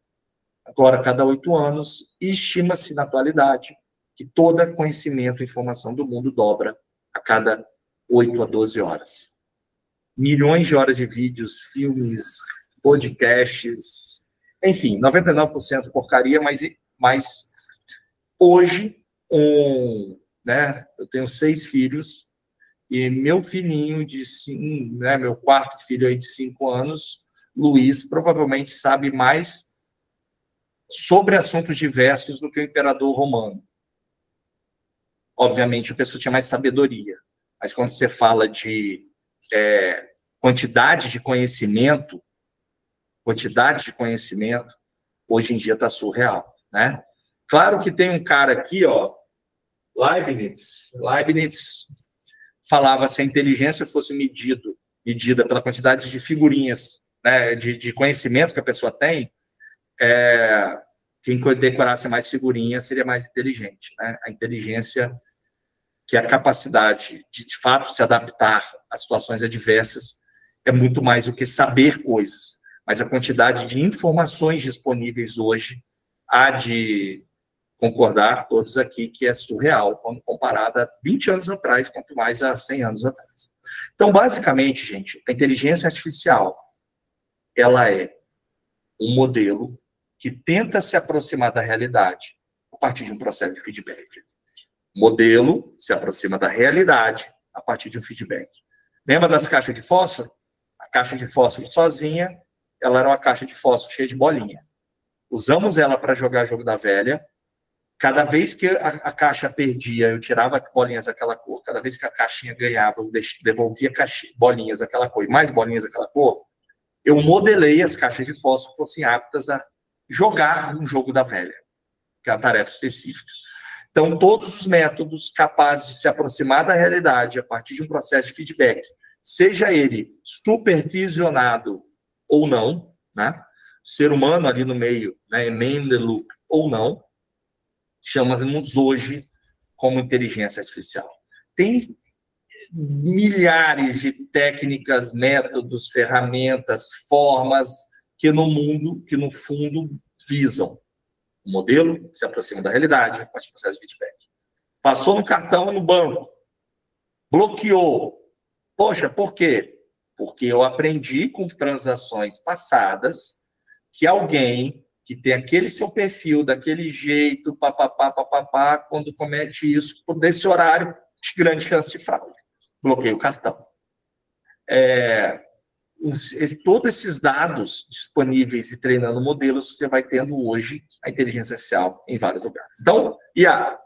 Agora a cada 8 anos. E estima-se, na atualidade, que todo conhecimento e informação do mundo dobra a cada 8 a 12 horas. Milhões de horas de vídeos, filmes, podcasts, enfim, 99% porcaria, mas hoje, eu tenho 6 filhos, e meu filhinho de 5, meu quarto filho aí de 5 anos, Luiz, provavelmente sabe mais sobre assuntos diversos do que o imperador romano. Obviamente, a pessoa tinha mais sabedoria, mas quando você fala de quantidade de conhecimento, hoje em dia está surreal, né? Claro que tem um cara aqui, ó, Leibniz falava se a inteligência fosse medida pela quantidade de figurinhas, né, de conhecimento que a pessoa tem, quem decorasse mais figurinhas seria mais inteligente, né? A inteligência, que é a capacidade de fato, se adaptar a situações adversas, é muito mais do que saber coisas, mas a quantidade de informações disponíveis hoje há de concordar todos aqui que é surreal quando comparada a 20 anos atrás, quanto mais a 100 anos atrás. Então, basicamente, gente, a inteligência artificial, ela é um modelo que tenta se aproximar da realidade a partir de um processo de feedback. O modelo se aproxima da realidade a partir de um feedback. Lembra das caixas de fósforo? A caixa de fósforo sozinha, ela era uma caixa de fósforo cheia de bolinha. Usamos ela para jogar jogo da velha. Cada vez que a caixa perdia, eu tirava bolinhas daquela cor. Cada vez que a caixinha ganhava, eu devolvia bolinhas daquela cor e mais bolinhas daquela cor. Eu modelei as caixas de fósforo fossem aptas a jogar um jogo da velha, que é a tarefa específica. Então, todos os métodos capazes de se aproximar da realidade a partir de um processo de feedback, seja ele supervisionado ou não, né? O ser humano ali no meio, né, man the loop ou não, chamamos hoje como inteligência artificial. Tem milhares de técnicas, métodos, ferramentas, formas que no fundo visam o modelo que se aproxima da realidade a partir do processo de feedback. Passou no cartão no banco, bloqueou. Poxa, por quê? Porque eu aprendi com transações passadas que alguém que tem aquele seu perfil, daquele jeito, papapá, quando comete isso, nesse horário, de grande chance de fraude. Bloqueia o cartão. Todos esses dados disponíveis e treinando modelos, você vai tendo hoje a inteligência artificial em vários lugares. Então, IA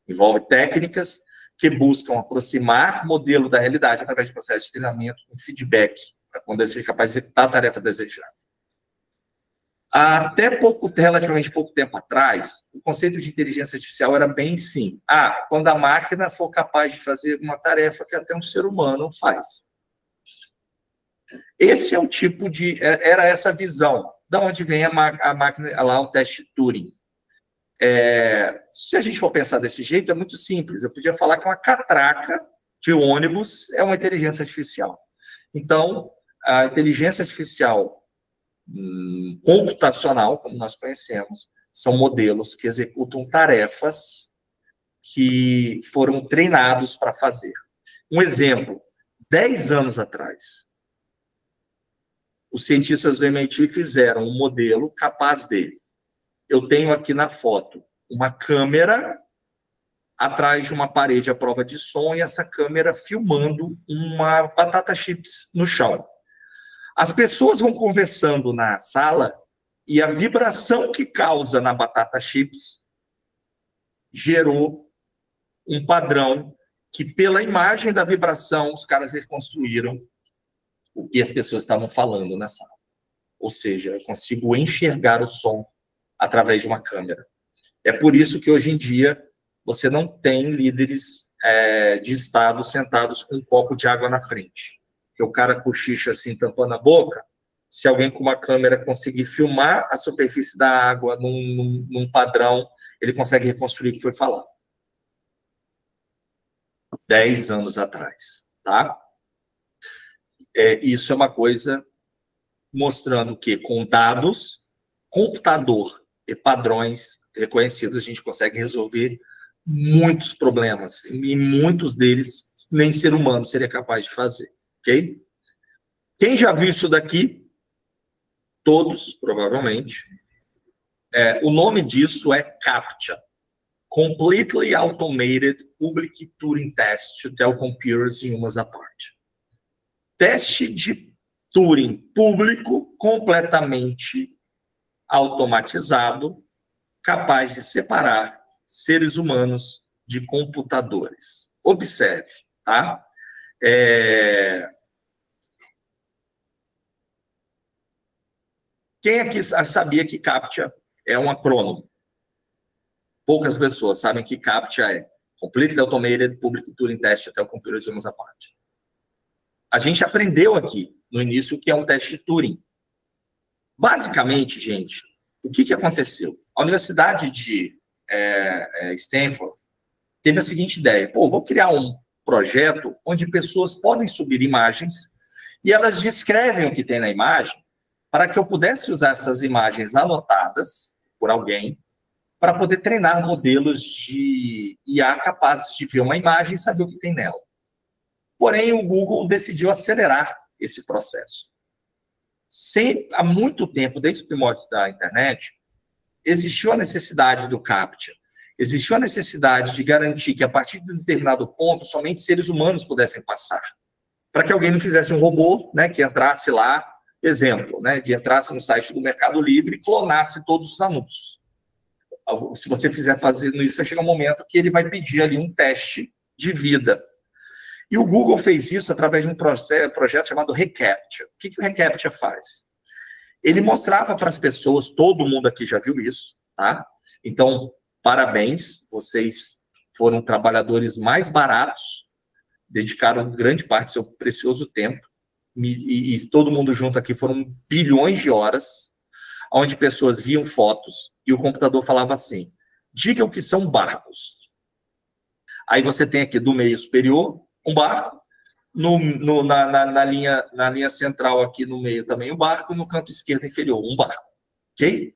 envolve técnicas que buscam aproximar o modelo da realidade através de processo de treinamento com feedback, para quando ele seja capaz de executar a tarefa desejada. Até relativamente pouco tempo atrás, o conceito de inteligência artificial era bem sim. Quando a máquina for capaz de fazer uma tarefa que até um ser humano faz. Esse é o tipo de... Era essa visão. Da onde vem a máquina, lá o teste Turing. Se a gente for pensar desse jeito, é muito simples. Eu podia falar que uma catraca de ônibus é uma inteligência artificial. Então, a inteligência artificial computacional, como nós conhecemos, são modelos que executam tarefas que foram treinados para fazer. Um exemplo, 10 anos atrás, os cientistas do MIT fizeram um modelo capaz de... Eu tenho aqui na foto uma câmera atrás de uma parede à prova de som e essa câmera filmando uma batata chips no chão. As pessoas vão conversando na sala e a vibração que causa na batata chips gerou um padrão que, pela imagem da vibração, os caras reconstruíram o que as pessoas estavam falando na sala. Ou seja, eu consigo enxergar o som através de uma câmera. É por isso que, hoje em dia, você não tem líderes de Estado sentados com um copo de água na frente. Que o cara cochicha assim, tampando a boca. Se alguém com uma câmera conseguir filmar a superfície da água num padrão, ele consegue reconstruir o que foi falado. 10 anos atrás, tá? Isso é uma coisa mostrando que, com dados, computador e padrões reconhecidos, a gente consegue resolver muitos problemas. E muitos deles, nem ser humano seria capaz de fazer. Ok? Quem já viu isso daqui? Todos, provavelmente. O nome disso é CAPTCHA. Completely Automated Public Turing Test to Tell Computers Humans Apart. Teste de Turing público completamente automatizado, capaz de separar seres humanos de computadores. Observe, tá? Quem aqui sabia que CAPTCHA é um acrônimo? Poucas pessoas sabem que CAPTCHA é Completely Automated Public Turing Test to Tell Computers Humans Apart. A gente aprendeu aqui, no início, o que é um teste de Turing. Basicamente, gente, o que aconteceu? A Universidade de Stanford teve a seguinte ideia. Vou criar um projeto onde pessoas podem subir imagens e elas descrevem o que tem na imagem para que eu pudesse usar essas imagens anotadas por alguém para poder treinar modelos de IA capazes de ver uma imagem e saber o que tem nela. Porém, o Google decidiu acelerar esse processo. Há muito tempo, desde os primórdios da internet, existiu a necessidade do CAPTCHA. Existiu a necessidade de garantir que, a partir de um determinado ponto, somente seres humanos pudessem passar. Para que alguém não fizesse um robô, né, que entrasse lá, exemplo, né, de entrasse no site do Mercado Livre e clonasse todos os anúncios. Se você fizer fazendo isso, vai chegar um momento que ele vai pedir ali um teste de vida. E o Google fez isso através de um projeto chamado reCAPTCHA. O que o reCAPTCHA faz? Ele mostrava para as pessoas, todo mundo aqui já viu isso, tá? Então, parabéns, vocês foram trabalhadores mais baratos, dedicaram grande parte do seu precioso tempo, e todo mundo junto aqui foram bilhões de horas, onde pessoas viam fotos e o computador falava assim: diga o que são barcos. Aí você tem aqui do meio superior um barco, na linha central aqui no meio também um barco, e no canto esquerdo inferior um barco. Ok?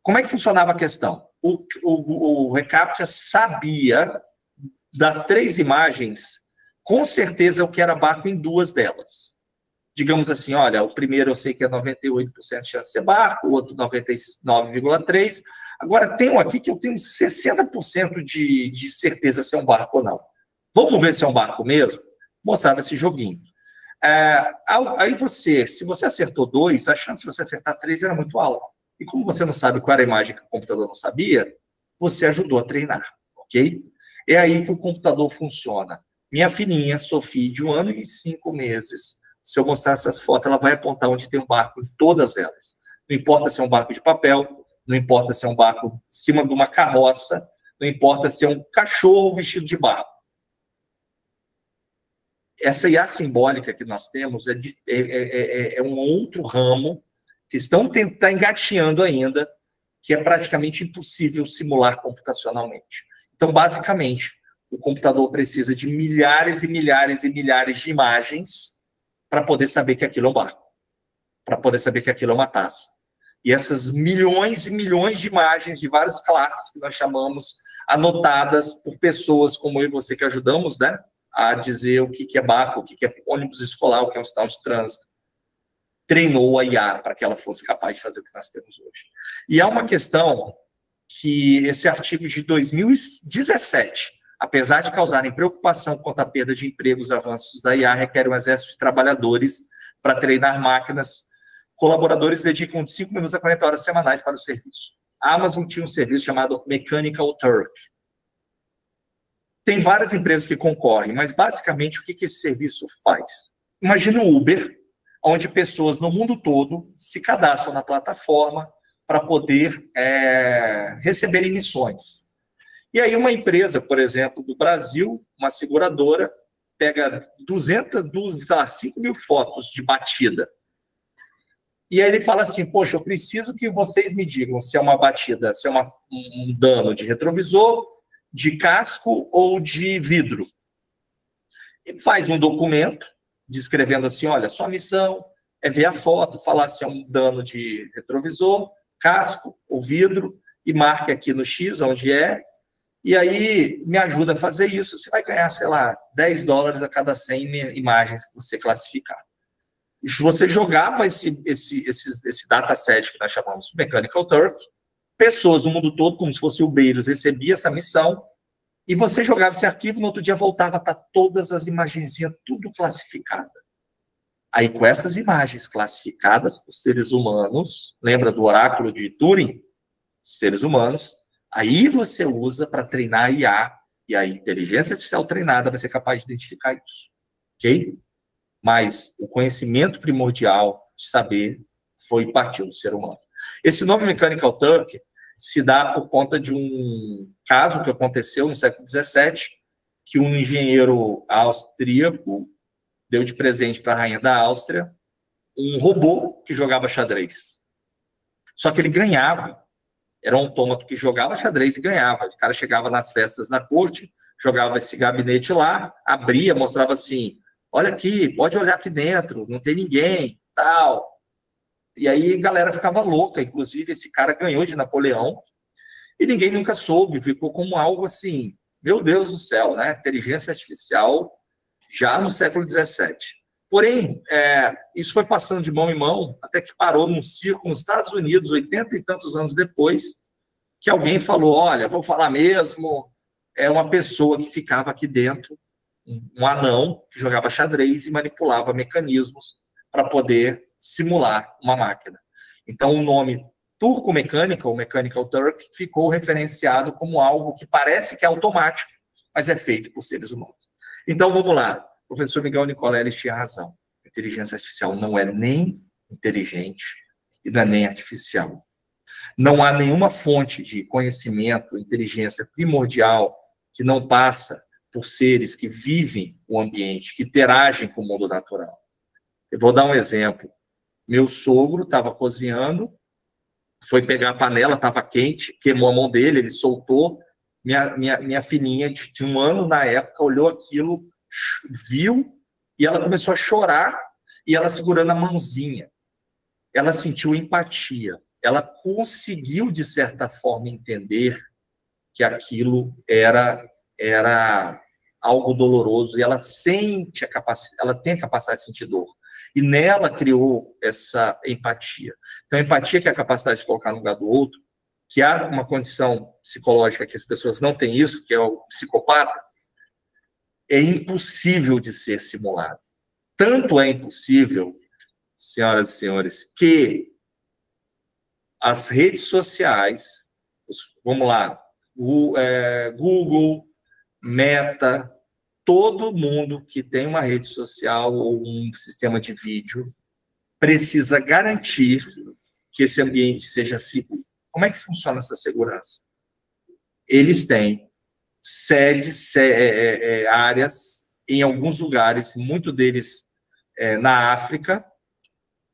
Como é que funcionava a questão? O reCAPTCHA sabia das 3 imagens, com certeza, o que era barco em 2 delas. Digamos assim, olha, o primeiro eu sei que é 98% de chance de ser barco, o outro 99,3%. Agora, tem um aqui que eu tenho 60% de certeza se é um barco ou não. Vamos ver se é um barco mesmo? Mostrava esse joguinho. Aí se você acertou 2, a chance de você acertar 3 era muito alta. E como você não sabe qual era a imagem que o computador não sabia, você ajudou a treinar, ok? É aí que o computador funciona. Minha filhinha, Sofia, de 1 ano e 5 meses, se eu mostrar essas fotos, ela vai apontar onde tem um barco em todas elas. Não importa se é um barco de papel, não importa se é um barco em cima de uma carroça, não importa se é um cachorro vestido de barco. Essa IA simbólica que nós temos é um outro ramo que estão engateando ainda, que é praticamente impossível simular computacionalmente. Então, basicamente, o computador precisa de milhares e milhares e milhares de imagens para poder saber que aquilo é um barco. para poder saber que aquilo é uma taça. E essas milhões e milhões de imagens de várias classes que nós chamamos, anotadas por pessoas como eu e você que ajudamos, né, a dizer o que é barco, o que é ônibus escolar, o que é um sinal de trânsito, treinou a IA para que ela fosse capaz de fazer o que nós temos hoje. E há uma questão que esse artigo de 2017, apesar de causarem preocupação quanto à perda de empregos e avanços da IA, requer um exército de trabalhadores para treinar máquinas. Colaboradores dedicam de 5 minutos a 40 horas semanais para o serviço. A Amazon tinha um serviço chamado Mechanical Turk. Tem várias empresas que concorrem, mas basicamente o que esse serviço faz? Imagina o Uber, onde pessoas no mundo todo se cadastram na plataforma para poder receber emissões. E aí uma empresa, por exemplo, do Brasil, uma seguradora, pega 5 mil fotos de batida. E aí ele fala assim, poxa, eu preciso que vocês me digam se é uma batida, se é um dano de retrovisor, de casco ou de vidro. E faz um documento descrevendo assim, olha, sua missão é ver a foto, falar se é um dano de retrovisor, casco ou vidro, e marque aqui no X onde é, e aí me ajuda a fazer isso. Você vai ganhar, sei lá, $10 a cada 100 imagens que você classificar. Você jogava esse dataset que nós chamamos de Mechanical Turk, pessoas do mundo todo, como se fosse o Beiros, recebia essa missão, e você jogava esse arquivo, no outro dia voltava a estar todas as imagenzinhas, tudo classificada. Aí, com essas imagens classificadas por seres humanos, lembra do oráculo de Turing? Seres humanos, aí você usa para treinar a IA, e a inteligência artificial treinada vai ser capaz de identificar isso. Ok? Mas o conhecimento primordial de saber partiu do ser humano. Esse nome Mechanical Turk se dá por conta de um caso que aconteceu no século XVII, que um engenheiro austríaco deu de presente para a rainha da Áustria um robô que jogava xadrez. Só que ele ganhava. Era um autômato que jogava xadrez e ganhava. O cara chegava nas festas da corte, jogava esse gabinete lá, abria, mostrava assim, olha aqui, pode olhar aqui dentro, não tem ninguém, tal. E aí a galera ficava louca, inclusive esse cara ganhou de Napoleão, e ninguém nunca soube, ficou como algo assim, meu Deus do céu, né? Inteligência artificial já no século XVII. Porém, isso foi passando de mão em mão, até que parou num circo nos Estados Unidos, 80 e tantos anos depois, que alguém falou, olha, vou falar mesmo, é uma pessoa que ficava aqui dentro, um anão que jogava xadrez e manipulava mecanismos para poder simular uma máquina. Então, o nome Turco Mechanical, Mechanical Turk, ficou referenciado como algo que parece que é automático, mas é feito por seres humanos. Então, vamos lá. O professor Miguel Nicoleles tinha razão. A inteligência artificial não é nem inteligente e não é nem artificial. Não há nenhuma fonte de conhecimento, inteligência primordial que não passa por seres que vivem o ambiente, que interagem com o mundo natural. Eu vou dar um exemplo. Meu sogro estava cozinhando, foi pegar a panela, estava quente, queimou a mão dele, ele soltou. Minha filhinha de 1 ano, na época, olhou aquilo, viu, e ela começou a chorar, e ela segurando a mãozinha. Ela sentiu empatia. Ela conseguiu, de certa forma, entender que aquilo era algo doloroso, e ela sente ela tem a capacidade de sentir dor. E nela criou essa empatia. Então, a empatia, que é a capacidade de colocar no lugar do outro, que há uma condição psicológica que as pessoas não têm isso, que é o psicopata, é impossível de ser simulado. Tanto é impossível, senhoras e senhores, que as redes sociais, vamos lá, o Google, Meta, todo mundo que tem uma rede social ou um sistema de vídeo precisa garantir que esse ambiente seja seguro. Como é que funciona essa segurança? Eles têm áreas em alguns lugares, muito deles na África,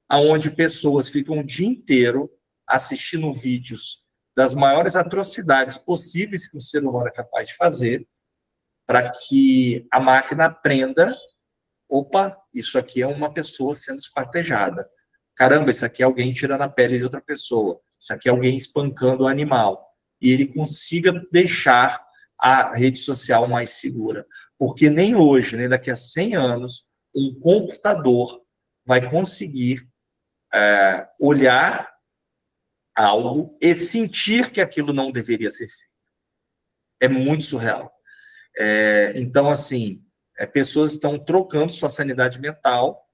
onde pessoas ficam o dia inteiro assistindo vídeos das maiores atrocidades possíveis que um ser humano é capaz de fazer, para que a máquina aprenda, opa, isso aqui é uma pessoa sendo esquartejada. caramba, isso aqui é alguém tirando a pele de outra pessoa, isso aqui é alguém espancando o animal, e ele consiga deixar a rede social mais segura. Porque nem hoje, nem daqui a 100 anos, um computador vai conseguir olhar algo e sentir que aquilo não deveria ser feito. É muito surreal. Então, assim, pessoas estão trocando sua sanidade mental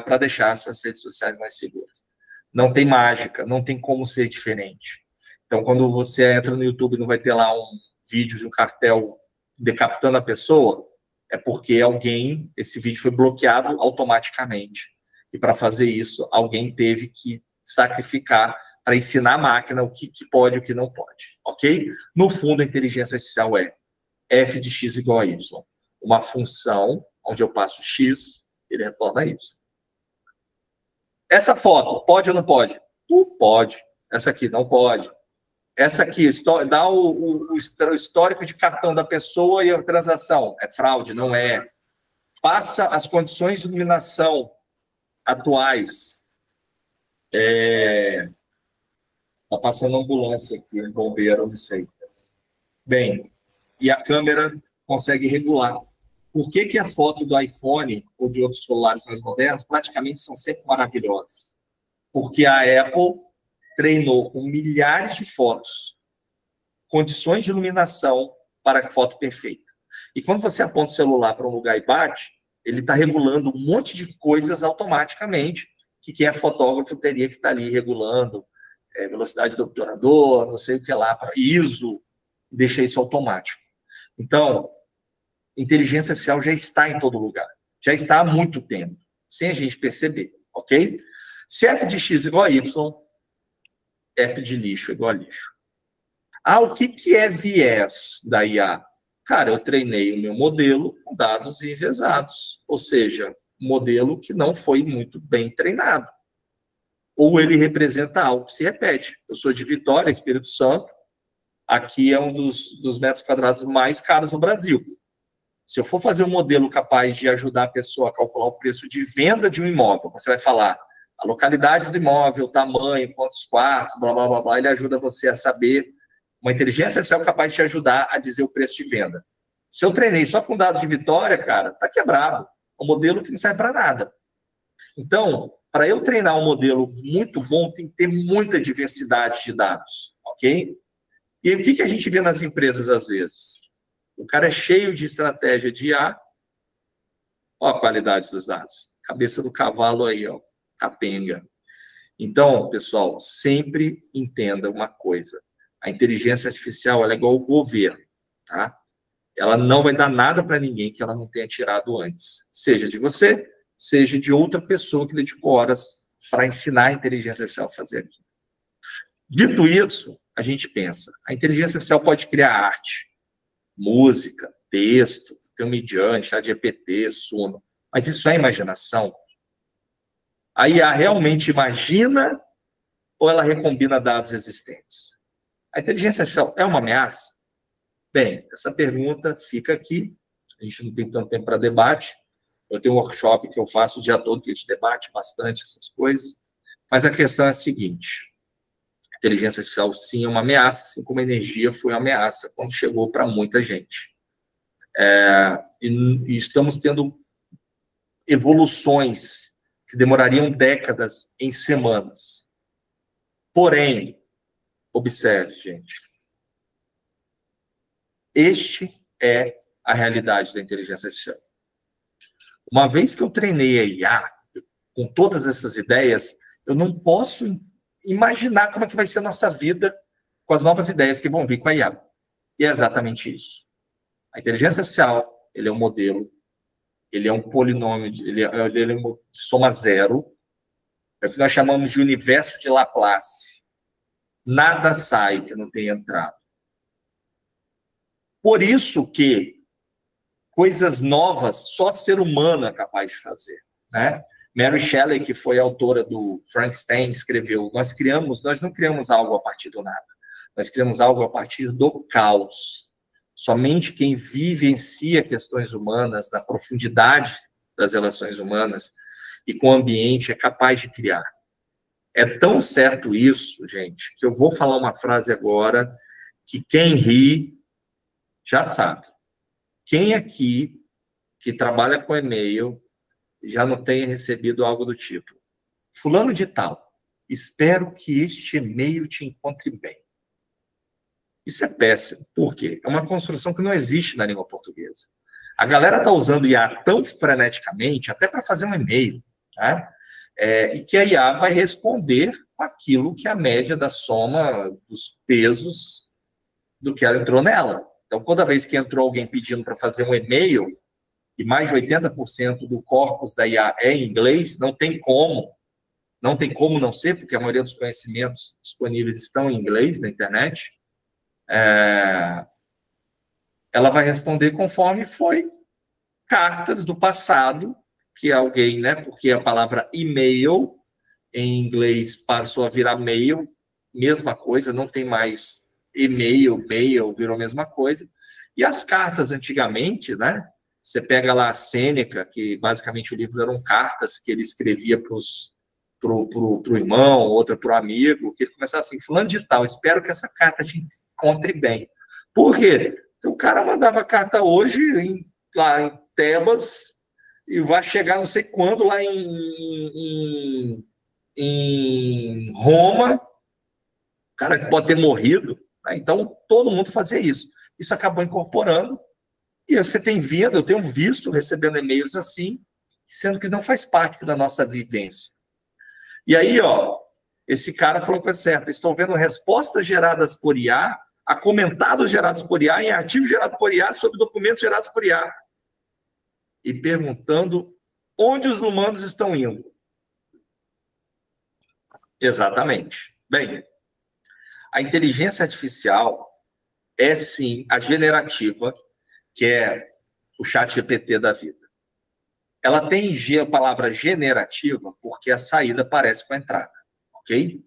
para deixar essas redes sociais mais seguras. Não tem mágica, não tem como ser diferente. Então, quando você entra no YouTube e não vai ter lá um vídeo de um cartel decapitando a pessoa, é porque esse vídeo foi bloqueado automaticamente. E para fazer isso, alguém teve que sacrificar para ensinar a máquina o que pode e o que não pode, ok? No fundo, a inteligência artificial é f de x igual a y. Uma função onde eu passo x, ele retorna y. Essa foto, pode ou não pode? Pode. Essa aqui, não pode. Essa aqui, dá o histórico de cartão da pessoa e a transação. É fraude? Não é. Passa as condições de iluminação atuais. Está passando ambulância aqui, um bombeiro, não sei. Bem, e a câmera consegue regular. Por que a foto do iPhone ou de outros celulares mais modernos praticamente são sempre maravilhosas? Porque a Apple treinou com milhares de fotos, condições de iluminação para a foto perfeita. E quando você aponta o celular para um lugar e bate, ele está regulando um monte de coisas automaticamente, que quem é fotógrafo teria que estar ali regulando velocidade do obturador, não sei o que lá, para ISO, deixa isso automático. Então, inteligência artificial já está em todo lugar, já está há muito tempo, sem a gente perceber, ok? Se f de x igual a y, f de lixo igual a lixo. O que é viés da IA? Cara, eu treinei o meu modelo com dados enviesados, ou seja, um modelo que não foi muito bem treinado. Ou ele representa algo que se repete. Eu sou de Vitória, Espírito Santo, aqui é um dos metros quadrados mais caros no Brasil. Se eu for fazer um modelo capaz de ajudar a pessoa a calcular o preço de venda de um imóvel, você vai falar a localidade do imóvel, o tamanho, quantos quartos, blá, blá, blá, blá, ele ajuda você a saber. Uma inteligência artificial capaz de te ajudar a dizer o preço de venda. Se eu treinei só com dados de Vitória, cara, tá quebrado. É um modelo que não serve para nada. Então, para eu treinar um modelo muito bom, tem que ter muita diversidade de dados, ok? E o que a gente vê nas empresas às vezes? O cara é cheio de estratégia de IA. Olha a qualidade dos dados. Cabeça do cavalo aí, ó, capenga. Então, pessoal, sempre entenda uma coisa. A inteligência artificial ela é igual ao governo, tá? Ela não vai dar nada para ninguém que ela não tenha tirado antes. Seja de você, seja de outra pessoa que dedicou horas para ensinar a inteligência artificial a fazer aquilo. Dito isso, a gente pensa, a inteligência artificial pode criar arte, música, texto, Midjourney, ChatGPT, Suno, mas isso é imaginação? A IA realmente imagina ou ela recombina dados existentes? A inteligência artificial é uma ameaça? Bem, essa pergunta fica aqui. A gente não tem tanto tempo para debate. Eu tenho um workshop que eu faço o dia todo, que a gente debate bastante essas coisas. Mas a questão é a seguinte. A inteligência artificial, sim, é uma ameaça, assim como a energia foi uma ameaça quando chegou para muita gente. E estamos tendo evoluções que demorariam décadas em semanas. Porém, observe, gente. Este é a realidade da inteligência artificial. Uma vez que eu treinei a IA com todas essas ideias, eu não posso imaginar como é que vai ser a nossa vida com as novas ideias que vão vir com a IA. E é exatamente isso. A inteligência artificial, ele é um modelo, ele é um polinômio, ele é uma soma zero, é o que nós chamamos de universo de Laplace. Nada sai que não tenha entrado. Por isso que coisas novas só ser humano é capaz de fazer, né? Mary Shelley, que foi autora do Frankenstein, escreveu: nós não criamos algo a partir do nada. Nós criamos algo a partir do caos. Somente quem vivencia questões humanas, na profundidade das relações humanas, e com o ambiente é capaz de criar. É tão certo isso, gente, que eu vou falar uma frase agora que quem ri já sabe. Quem aqui que trabalha com e-mail já não tenha recebido algo do tipo: fulano de tal, espero que este e-mail te encontre bem. Isso é péssimo. Por quê? É uma construção que não existe na língua portuguesa. A galera está usando IA tão freneticamente, até para fazer um e-mail, né? E que a IA vai responder com aquilo que é a média da soma dos pesos do que ela entrou nela. Então, toda vez que entrou alguém pedindo para fazer um e-mail, e mais de 80% do corpus da IA é em inglês, não tem como não ser, porque a maioria dos conhecimentos disponíveis estão em inglês na internet, ela vai responder conforme foi cartas do passado, que alguém, né, porque a palavra e-mail em inglês passou a virar mail, mesma coisa, não tem mais e-mail, mail, virou a mesma coisa. E as cartas antigamente, né, você pega lá a Sêneca, que basicamente o livro eram cartas que ele escrevia para o irmão, outra para o amigo, que ele começava assim: fulano de tal, espero que essa carta te encontre bem. Por quê? Porque o cara mandava carta hoje lá em Tebas e vai chegar não sei quando lá em Roma, o cara pode ter morrido, né? Então todo mundo fazia isso. Isso acabou incorporando, e você tem vindo, eu tenho visto recebendo e-mails assim, sendo que não faz parte da nossa vivência. E aí, ó, esse cara falou que é certo: estou vendo respostas geradas por IA, a comentários gerados por IA, em artigos gerados por IA, sobre documentos gerados por IA. E perguntando onde os humanos estão indo. Exatamente. Bem, a inteligência artificial é, sim, a generativa, que é o ChatGPT da vida. Ela tem a palavra generativa porque a saída parece com a entrada, ok?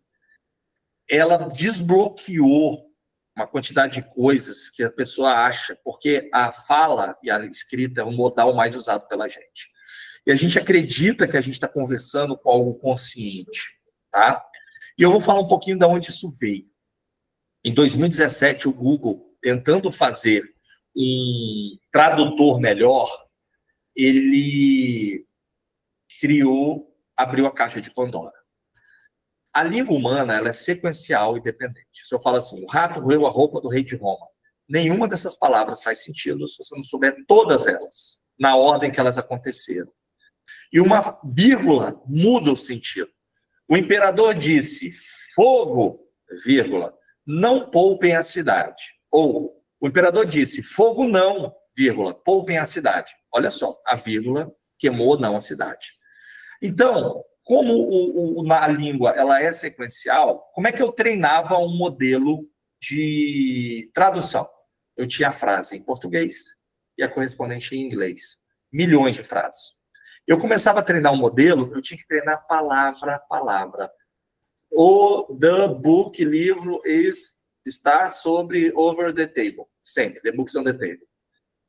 Ela desbloqueou uma quantidade de coisas que a pessoa acha, porque a fala e a escrita é um modal mais usado pela gente. E a gente acredita que a gente está conversando com algo consciente, tá? E eu vou falar um pouquinho de onde isso veio. Em 2017, o Google, tentando fazer um tradutor melhor, ele abriu a caixa de Pandora. A língua humana, ela é sequencial e dependente. Se eu falo assim: o rato roeu a roupa do rei de Roma, nenhuma dessas palavras faz sentido se você não souber todas elas, na ordem que elas aconteceram. E uma vírgula muda o sentido. O imperador disse: fogo, vírgula, não poupem a cidade. Ou o imperador disse: fogo não, vírgula, poupem a cidade. Olha só, a vírgula queimou não a cidade. Então, como na língua ela é sequencial, como é que eu treinava um modelo de tradução? Eu tinha a frase em português e a correspondente em inglês. Milhões de frases. Eu começava a treinar um modelo, eu tinha que treinar palavra a palavra. The book, livro, está sobre over the table. Sempre, the book's on the table.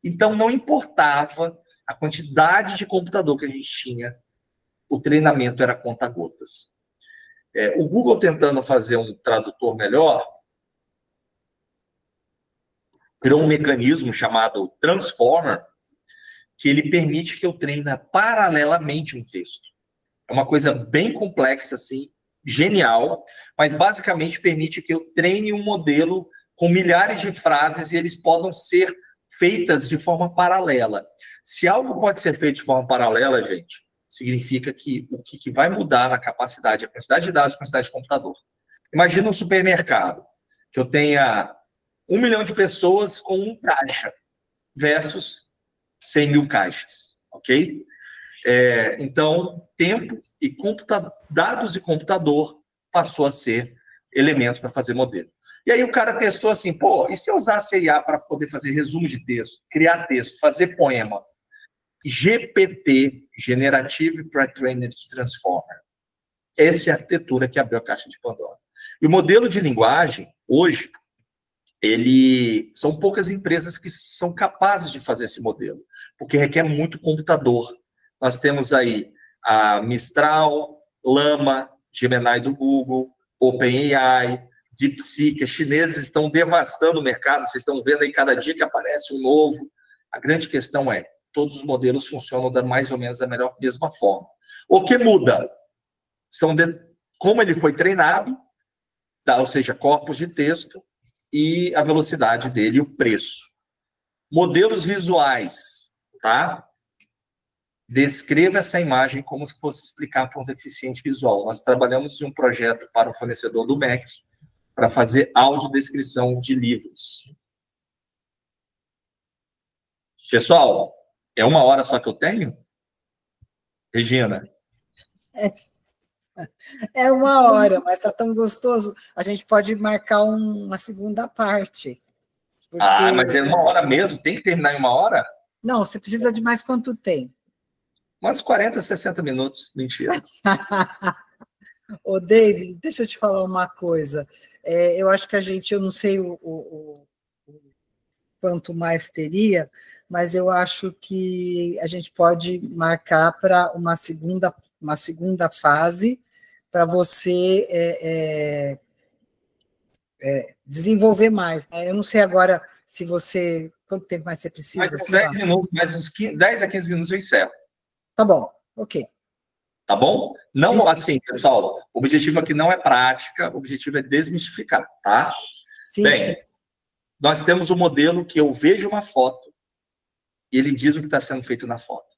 Então, não importava a quantidade de computador que a gente tinha, o treinamento era conta-gotas. O Google, tentando fazer um tradutor melhor, criou um mecanismo chamado Transformer, que ele permite que eu treine paralelamente um texto. É uma coisa bem complexa, assim, genial, mas basicamente permite que eu treine um modelo com milhares de frases e eles podem ser feitas de forma paralela. Se algo pode ser feito de forma paralela, gente, significa que o que vai mudar na capacidade, a quantidade de dados, a quantidade de computador. Imagina um supermercado, que eu tenha 1 milhão de pessoas com um caixa, versus 100 mil caixas, ok? Então, tempo e dados e computador passou a ser elementos para fazer modelo. E aí o cara testou assim: pô, e se eu usasse a IA para poder fazer resumo de texto, criar texto, fazer poema? GPT, Generative Pre-trained Transformer. Essa é a arquitetura que abriu a caixa de Pandora. E o modelo de linguagem, hoje, são poucas empresas que são capazes de fazer esse modelo, porque requer muito computador. Nós temos aí a Mistral, Llama, Gemini do Google, OpenAI, DeepSeek. Os chineses estão devastando o mercado, vocês estão vendo aí cada dia que aparece um novo. A grande questão é, todos os modelos funcionam mais ou menos da mesma forma. O que muda? Como ele foi treinado, ou seja, corpos de texto, e a velocidade dele e o preço. Modelos visuais, tá? Descreva essa imagem como se fosse explicar para um deficiente visual. Nós trabalhamos em um projeto para o fornecedor do MEC para fazer audiodescrição de livros. Pessoal, é 1 hora só que eu tenho? Regina? É 1 hora, mas está tão gostoso. A gente pode marcar uma segunda parte. Porque... mas é 1 hora mesmo? Tem que terminar em 1 hora? Não, você precisa de mais quanto tempo? Umas 40, 60 minutos. Mentira. Ô, David, deixa eu te falar uma coisa. Eu acho que eu não sei o quanto mais teria, mas eu acho que a gente pode marcar para uma segunda fase, para você desenvolver mais. Né? Eu não sei agora se você... Quanto tempo mais você precisa? Mais uns 10 minutos, mais uns 10 a 15 minutos eu encerro. Tá bom, ok. Tá bom? Não, sim, assim, pessoal, o objetivo aqui não é prática, o objetivo é desmistificar, tá? Sim, bem, nós temos um modelo que eu vejo uma foto e ele diz o que está sendo feito na foto.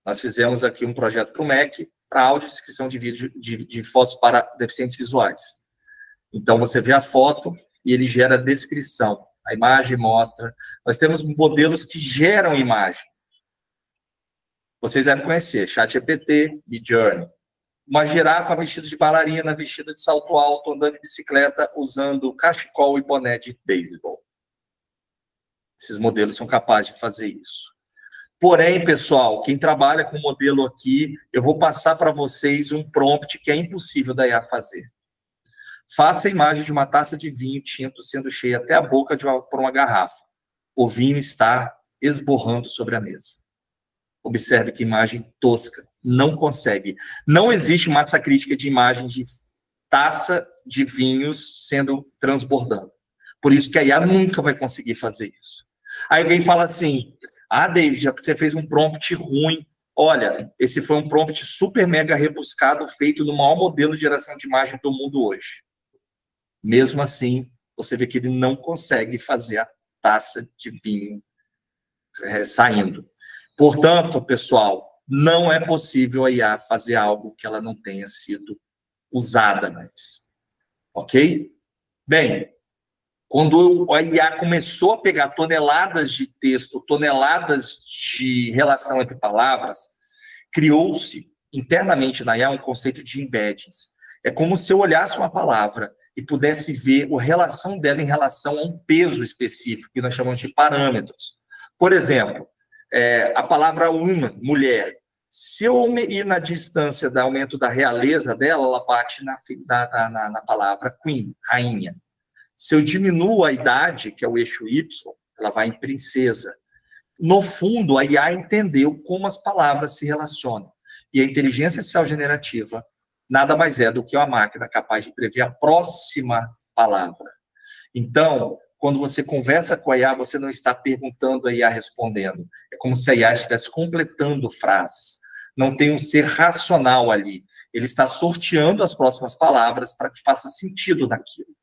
Nós fizemos aqui um projeto para o MEC, para audiodescrição de vídeo de fotos para deficientes visuais. Então, você vê a foto e ele gera a descrição. A imagem mostra. Nós temos modelos que geram imagem. Vocês devem conhecer, ChatGPT, Midjourney. Uma girafa vestida de bailarina, vestida de salto alto, andando de bicicleta, usando cachecol e boné de beisebol. Esses modelos são capazes de fazer isso. Porém, pessoal, quem trabalha com modelo aqui, eu vou passar para vocês um prompt que é impossível da IA fazer. Faça a imagem de uma taça de vinho tinto sendo cheia até a boca por uma garrafa. O vinho está esborrando sobre a mesa. Observe que imagem tosca. Não consegue. Não existe massa crítica de imagem de taça de vinhos sendo transbordando. Por isso que a IA nunca vai conseguir fazer isso. Aí alguém fala assim, David, já que você fez um prompt ruim, olha, esse foi um prompt super mega rebuscado, feito no maior modelo de geração de imagem do mundo hoje. Mesmo assim, você vê que ele não consegue fazer a taça de vinho saindo. Portanto, pessoal, não é possível a IA fazer algo que ela não tenha sido usada antes. Ok? Bem, quando a IA começou a pegar toneladas de texto, toneladas de relação entre palavras, criou-se internamente na IA um conceito de embeddings. É como se eu olhasse uma palavra e pudesse ver a relação dela em relação a um peso específico, que nós chamamos de parâmetros. Por exemplo, a palavra uma, mulher. Se eu ir na distância do aumento da realeza dela, ela bate na palavra queen, rainha. Se eu diminuo a idade, que é o eixo Y, ela vai em princesa. No fundo, a IA entendeu como as palavras se relacionam. E a inteligência artificial generativa nada mais é do que uma máquina capaz de prever a próxima palavra. Então, quando você conversa com a IA, você não está perguntando, a IA respondendo. É como se a IA estivesse completando frases. Não tem um ser racional ali. Ele está sorteando as próximas palavras para que faça sentido naquilo.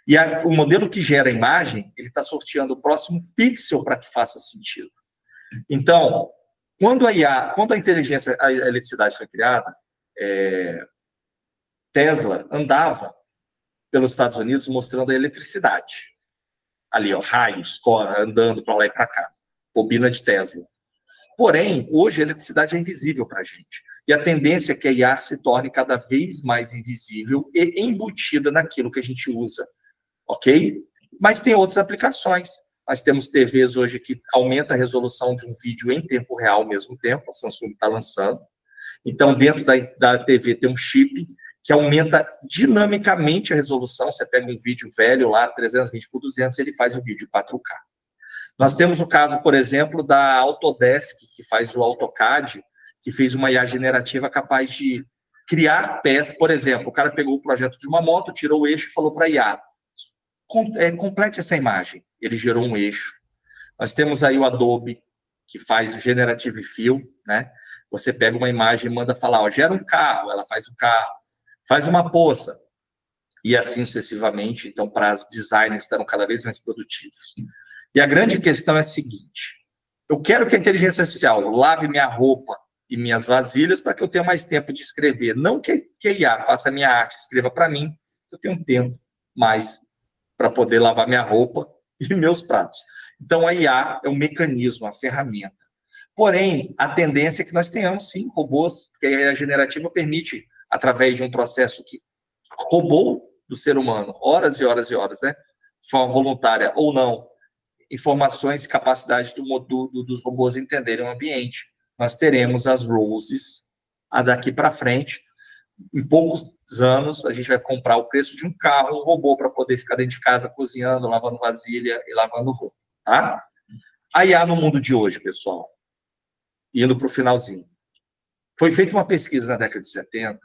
E o modelo que gera a imagem, ele está sorteando o próximo pixel para que faça sentido. Então, quando a eletricidade foi criada, Tesla andava pelos Estados Unidos mostrando a eletricidade. Ali, ó, raios, andando para lá e para cá. Bobina de Tesla. Porém, hoje a eletricidade é invisível para a gente. E a tendência é que a IA se torne cada vez mais invisível e embutida naquilo que a gente usa. Ok? Mas tem outras aplicações. Nós temos TVs hoje que aumenta a resolução de um vídeo em tempo real ao mesmo tempo. A Samsung está lançando. Então, dentro da TV tem um chip que aumenta dinamicamente a resolução. Você pega um vídeo velho lá, 320 por 200, ele faz o vídeo 4K. Nós temos o caso, por exemplo, da Autodesk, que faz o AutoCAD, que fez uma IA generativa capaz de criar peças. Por exemplo, o cara pegou o projeto de uma moto, tirou o eixo e falou para a IA, complete essa imagem. Ele gerou um eixo. Nós temos aí o Adobe, que faz o Generative Fill, né? Você pega uma imagem e manda falar, ó, gera um carro, ela faz o carro, faz uma poça, e assim sucessivamente. Então, para os designers estarão cada vez mais produtivos. E a grande questão é a seguinte, eu quero que a inteligência artificial lave minha roupa e minhas vasilhas para que eu tenha mais tempo de escrever. Não que a IA faça a minha arte, escreva para mim, eu tenho um tempo mais para poder lavar minha roupa e meus pratos. Então, a IA é um mecanismo, uma ferramenta. Porém, a tendência é que nós tenhamos, sim, robôs, porque a IA generativa permite, através de um processo que roubou do ser humano, horas e horas e horas, né? De forma voluntária ou não, informações e capacidade dos robôs entenderem o ambiente. Nós teremos as Roses daqui para frente. Em poucos anos, a gente vai comprar o preço de um carro, um robô, para poder ficar dentro de casa cozinhando, lavando vasilha e lavando roupa. Tá? A IA no mundo de hoje, pessoal, indo para o finalzinho. Foi feita uma pesquisa na década de 70,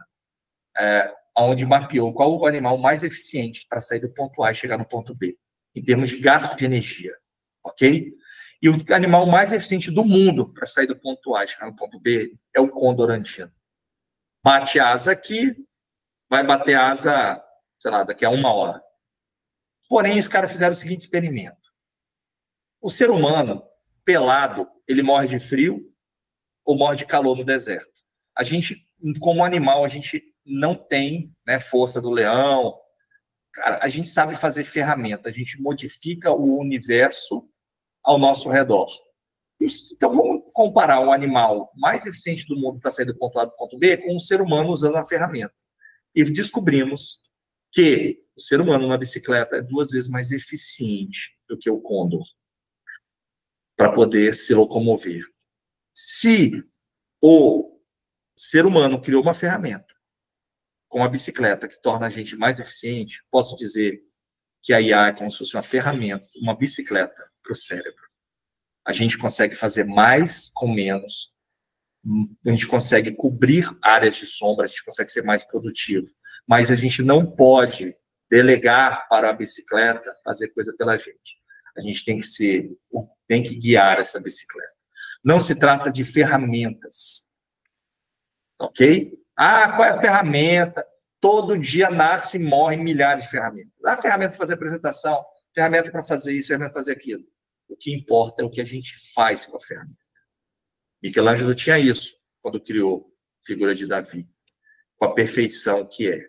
onde mapeou qual o animal mais eficiente para sair do ponto A e chegar no ponto B, em termos de gasto de energia. Ok? E o animal mais eficiente do mundo para sair do ponto A e chegar no ponto B é o côndor andino. Bate asa aqui, vai bater asa, sei lá, daqui a 1 hora. Porém, os caras fizeram o seguinte experimento. O ser humano, pelado, ele morre de frio ou morre de calor no deserto. A gente, como animal, a gente não tem, né, força do leão. Cara, a gente sabe fazer ferramenta, a gente modifica o universo ao nosso redor. Então, vamos comparar o animal mais eficiente do mundo para sair do ponto A do ponto B com um ser humano usando a ferramenta. E descobrimos que o ser humano na bicicleta é 2 vezes mais eficiente do que o côndor para poder se locomover. Se o ser humano criou uma ferramenta com a bicicleta que torna a gente mais eficiente, posso dizer que a IA é como se fosse uma ferramenta, uma bicicleta para o cérebro. A gente consegue fazer mais com menos, a gente consegue cobrir áreas de sombra, a gente consegue ser mais produtivo, mas a gente não pode delegar para a bicicleta fazer coisa pela gente. A gente tem que guiar essa bicicleta. Não se trata de ferramentas, ok? Qual é a ferramenta? Todo dia nasce e morre milhares de ferramentas. Ferramenta para fazer apresentação, ferramenta para fazer isso, ferramenta para fazer aquilo. O que importa é o que a gente faz com a ferramenta. Michelangelo tinha isso quando criou a figura de Davi, com a perfeição que é.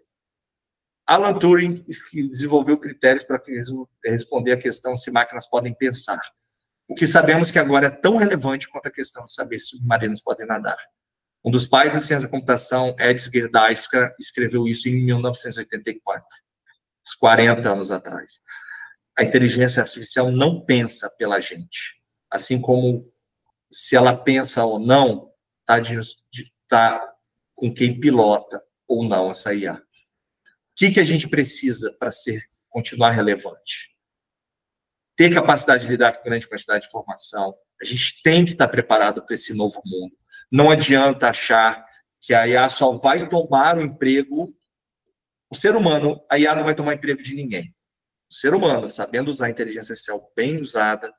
Alan Turing desenvolveu critérios para responder a questão se máquinas podem pensar. O que sabemos que agora é tão relevante quanto a questão de saber se submarinos podem nadar. Um dos pais da ciência da computação, Ed Gerdeisker, escreveu isso em 1984, uns 40 anos atrás. A inteligência artificial não pensa pela gente. Assim como se ela pensa ou não, está com quem pilota ou não essa IA. O que a gente precisa para continuar relevante? Ter capacidade de lidar com grande quantidade de informação. A gente tem que estar preparado para esse novo mundo. Não adianta achar que a IA só vai tomar o emprego. O ser humano, a IA não vai tomar emprego de ninguém. O ser humano, sabendo usar a inteligência artificial bem usada,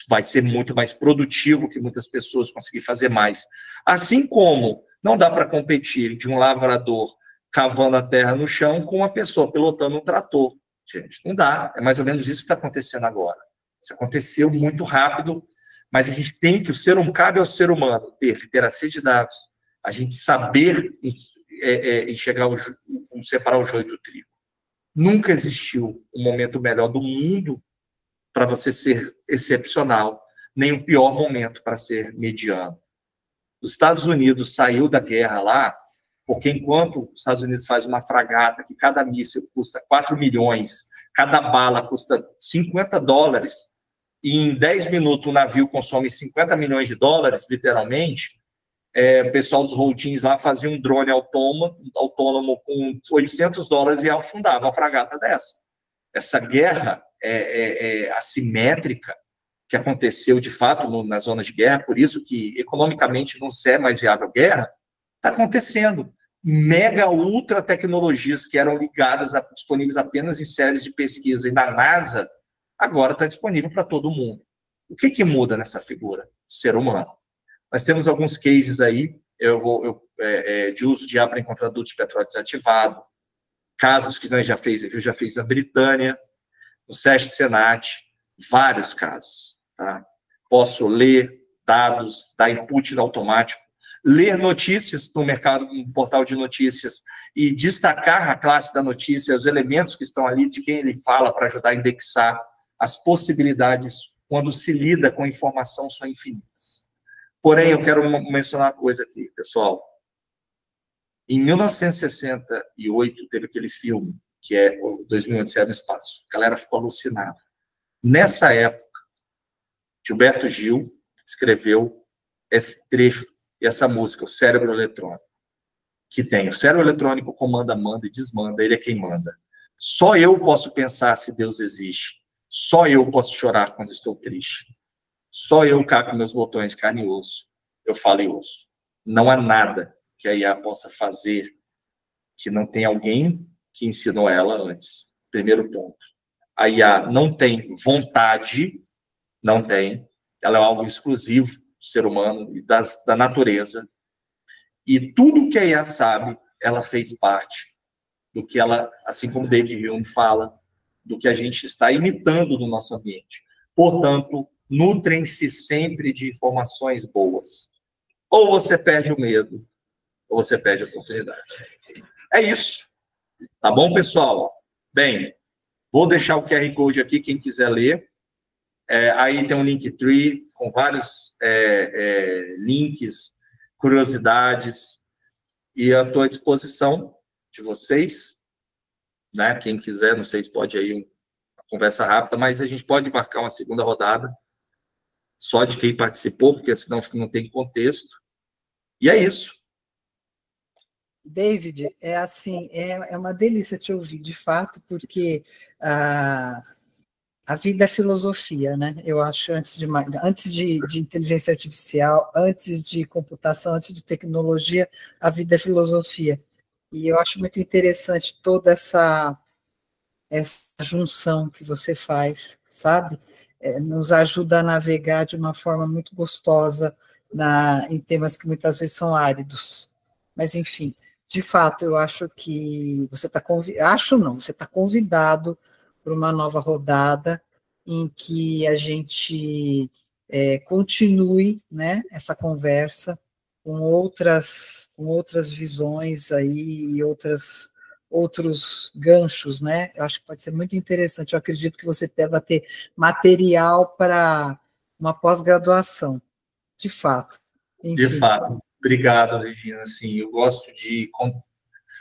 vai ser muito mais produtivo que muitas pessoas, conseguir fazer mais. Assim como não dá para competir de um lavrador cavando a terra no chão com uma pessoa pilotando um trator. Gente, não dá. É mais ou menos isso que está acontecendo agora. Isso aconteceu muito rápido, mas a gente tem que, cabe ao ser humano ter literacia de dados, a gente saber enxergar separar o joio do trigo. Nunca existiu um momento melhor do mundo para você ser excepcional, nem o pior momento para ser mediano. Os Estados Unidos saiu da guerra lá, porque enquanto os Estados Unidos faz uma fragata que cada míssil custa 4 milhões, cada bala custa $50, e em 10 minutos o navio consome 50 milhões de dólares, literalmente, o pessoal dos holdings lá fazia um drone autônomo com $800 e afundava uma fragata dessa. Essa guerra assimétrica que aconteceu de fato nas zonas de guerra, por isso que economicamente não se é mais viável guerra, está acontecendo. Mega ultra tecnologias que eram ligadas, disponíveis apenas em séries de pesquisa e na NASA, agora está disponível para todo mundo. O que muda nessa figura? O ser humano. Nós temos alguns cases aí, de uso de ar para encontrar dutos de petróleo desativado, casos que eu já fiz na Britânia, no SESC Senat, vários casos. Tá? Posso ler dados, dar input automático, ler notícias no mercado, no portal de notícias e destacar a classe da notícia, os elementos que estão ali, de quem ele fala, para ajudar a indexar. As possibilidades, quando se lida com informação, são infinitas. Porém, eu quero mencionar uma coisa aqui, pessoal. Em 1968, teve aquele filme, que é o 2001 Odisseia no Espaço. A galera ficou alucinada. Nessa época, Gilberto Gil escreveu esse trecho, essa música, o Cérebro Eletrônico, que tem o cérebro eletrônico comanda, manda e desmanda, ele é quem manda. Só eu posso pensar se Deus existe. Só eu posso chorar quando estou triste. Só eu caco meus botões de carne e osso. Eu falo e ouço. Não há nada que a IA possa fazer que não tenha alguém que ensinou ela antes. Primeiro ponto. A IA não tem vontade, não tem. Ela é algo exclusivo do ser humano e da natureza. E tudo que a IA sabe, ela fez parte do que ela, assim como David Hume fala, do que a gente está imitando no nosso ambiente. Portanto, nutrem-se sempre de informações boas. Ou você perde o medo, ou você perde a oportunidade. É isso. Tá bom, pessoal? Bem, vou deixar o QR Code aqui, quem quiser ler. Aí tem um Linktree com vários links, curiosidades, e eu estou à disposição de vocês, né? Quem quiser, não sei se pode aí uma conversa rápida, mas a gente pode marcar uma segunda rodada só de quem participou, porque senão não tem contexto. E é isso. David, é assim, é uma delícia te ouvir, de fato, porque a vida é filosofia, né? Eu acho, antes de inteligência artificial, antes de computação, antes de tecnologia, a vida é filosofia. E eu acho muito interessante toda essa junção que você faz, sabe? Nos ajuda a navegar de uma forma muito gostosa em temas que muitas vezes são áridos. Mas, enfim, de fato, eu acho que você está você está convidado para uma nova rodada em que a gente continue, né, essa conversa com outras visões aí e outros ganchos, né? Eu acho que pode ser muito interessante. Eu acredito que você deva ter material para uma pós-graduação, de fato. Enfim. De fato. Obrigado, Regina. Assim, eu gosto de...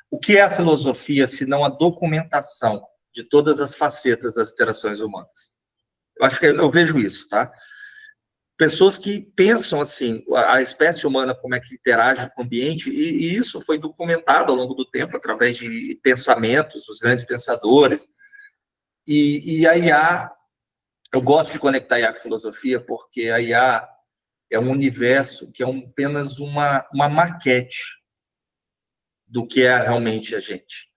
O que é a filosofia, se não a documentação de todas as facetas das interações humanas? Eu acho que eu vejo isso, tá? Pessoas que pensam assim, a espécie humana, como é que interage com o ambiente, e isso foi documentado ao longo do tempo, através de pensamentos dos grandes pensadores. E a IA, eu gosto de conectar a IA com a filosofia, porque a IA é um universo que é apenas uma maquete do que é realmente a gente,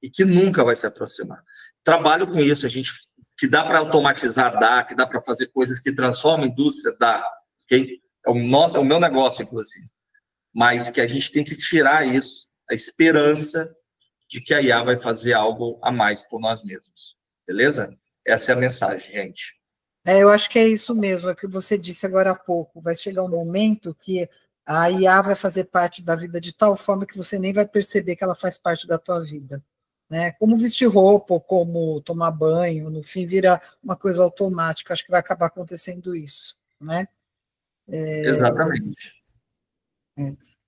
e que nunca vai se aproximar. Trabalho com isso, que dá para automatizar, que dá para fazer coisas que transformam a indústria, okay? É o meu negócio, inclusive. Mas que a gente tem que tirar isso, a esperança de que a IA vai fazer algo a mais por nós mesmos. Beleza? Essa é a mensagem, gente. Eu acho que é isso mesmo, é o que você disse agora há pouco. Vai chegar um momento que a IA vai fazer parte da vida de tal forma que você nem vai perceber que ela faz parte da tua vida. Né? Como vestir roupa, como tomar banho, no fim vira uma coisa automática. Acho que vai acabar acontecendo isso, né? Exatamente.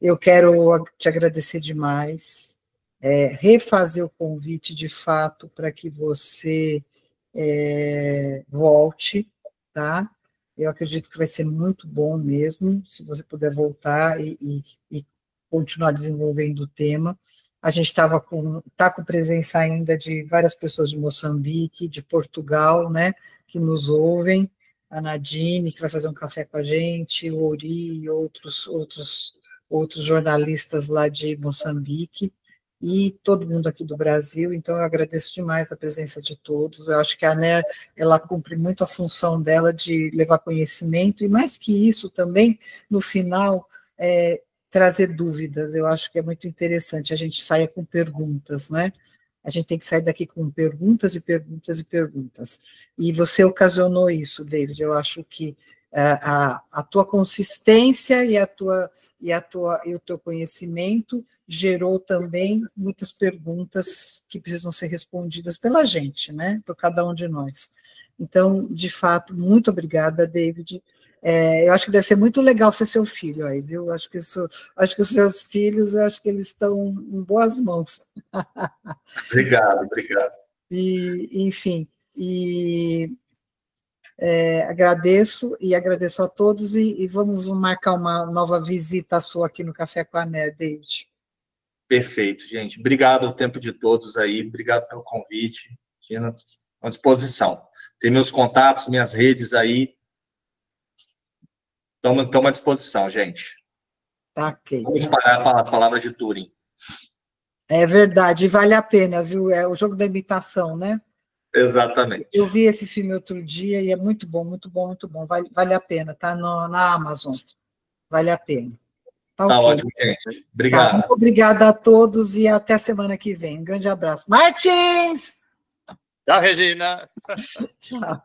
Eu quero te agradecer demais, refazer o convite de fato para que você volte, tá? Eu acredito que vai ser muito bom mesmo, se você puder voltar e continuar desenvolvendo o tema. A gente está com presença ainda de várias pessoas de Moçambique, de Portugal, né, que nos ouvem. a Nadine, que vai fazer um café com a gente, o Ori e outros jornalistas lá de Moçambique, e todo mundo aqui do Brasil. Então, eu agradeço demais a presença de todos. Eu acho que a ANER, ela cumpre muito a função dela de levar conhecimento, e mais que isso também, no final, trazer dúvidas. Eu acho que é muito interessante, a gente saia com perguntas, né? A gente tem que sair daqui com perguntas e perguntas e perguntas. E você ocasionou isso, David. Eu acho que a tua consistência e o teu conhecimento gerou também muitas perguntas que precisam ser respondidas pela gente, né? Por cada um de nós. Então, de fato, muito obrigada, David. Eu acho que deve ser muito legal ser seu filho aí, viu? Acho que os seus filhos, eu acho que eles estão em boas mãos. Obrigado. Enfim, agradeço a todos e vamos marcar uma nova visita sua aqui no Café com a ANER, David. Perfeito, gente. Obrigado ao tempo de todos aí, obrigado pelo convite, Gina, à disposição. Tem meus contatos, minhas redes aí, estamos à disposição, gente. Ok. Vamos parar a palavra de Turing. É verdade, e vale a pena, viu? É o jogo da imitação, né? Exatamente. Eu vi esse filme outro dia e é muito bom, muito bom, muito bom. Vale a pena, tá na Amazon. Vale a pena. Tá okay. Ótimo, gente. Obrigado. Tá, muito obrigada a todos e até semana que vem. Um grande abraço. Martins! Tchau, Regina. Tchau.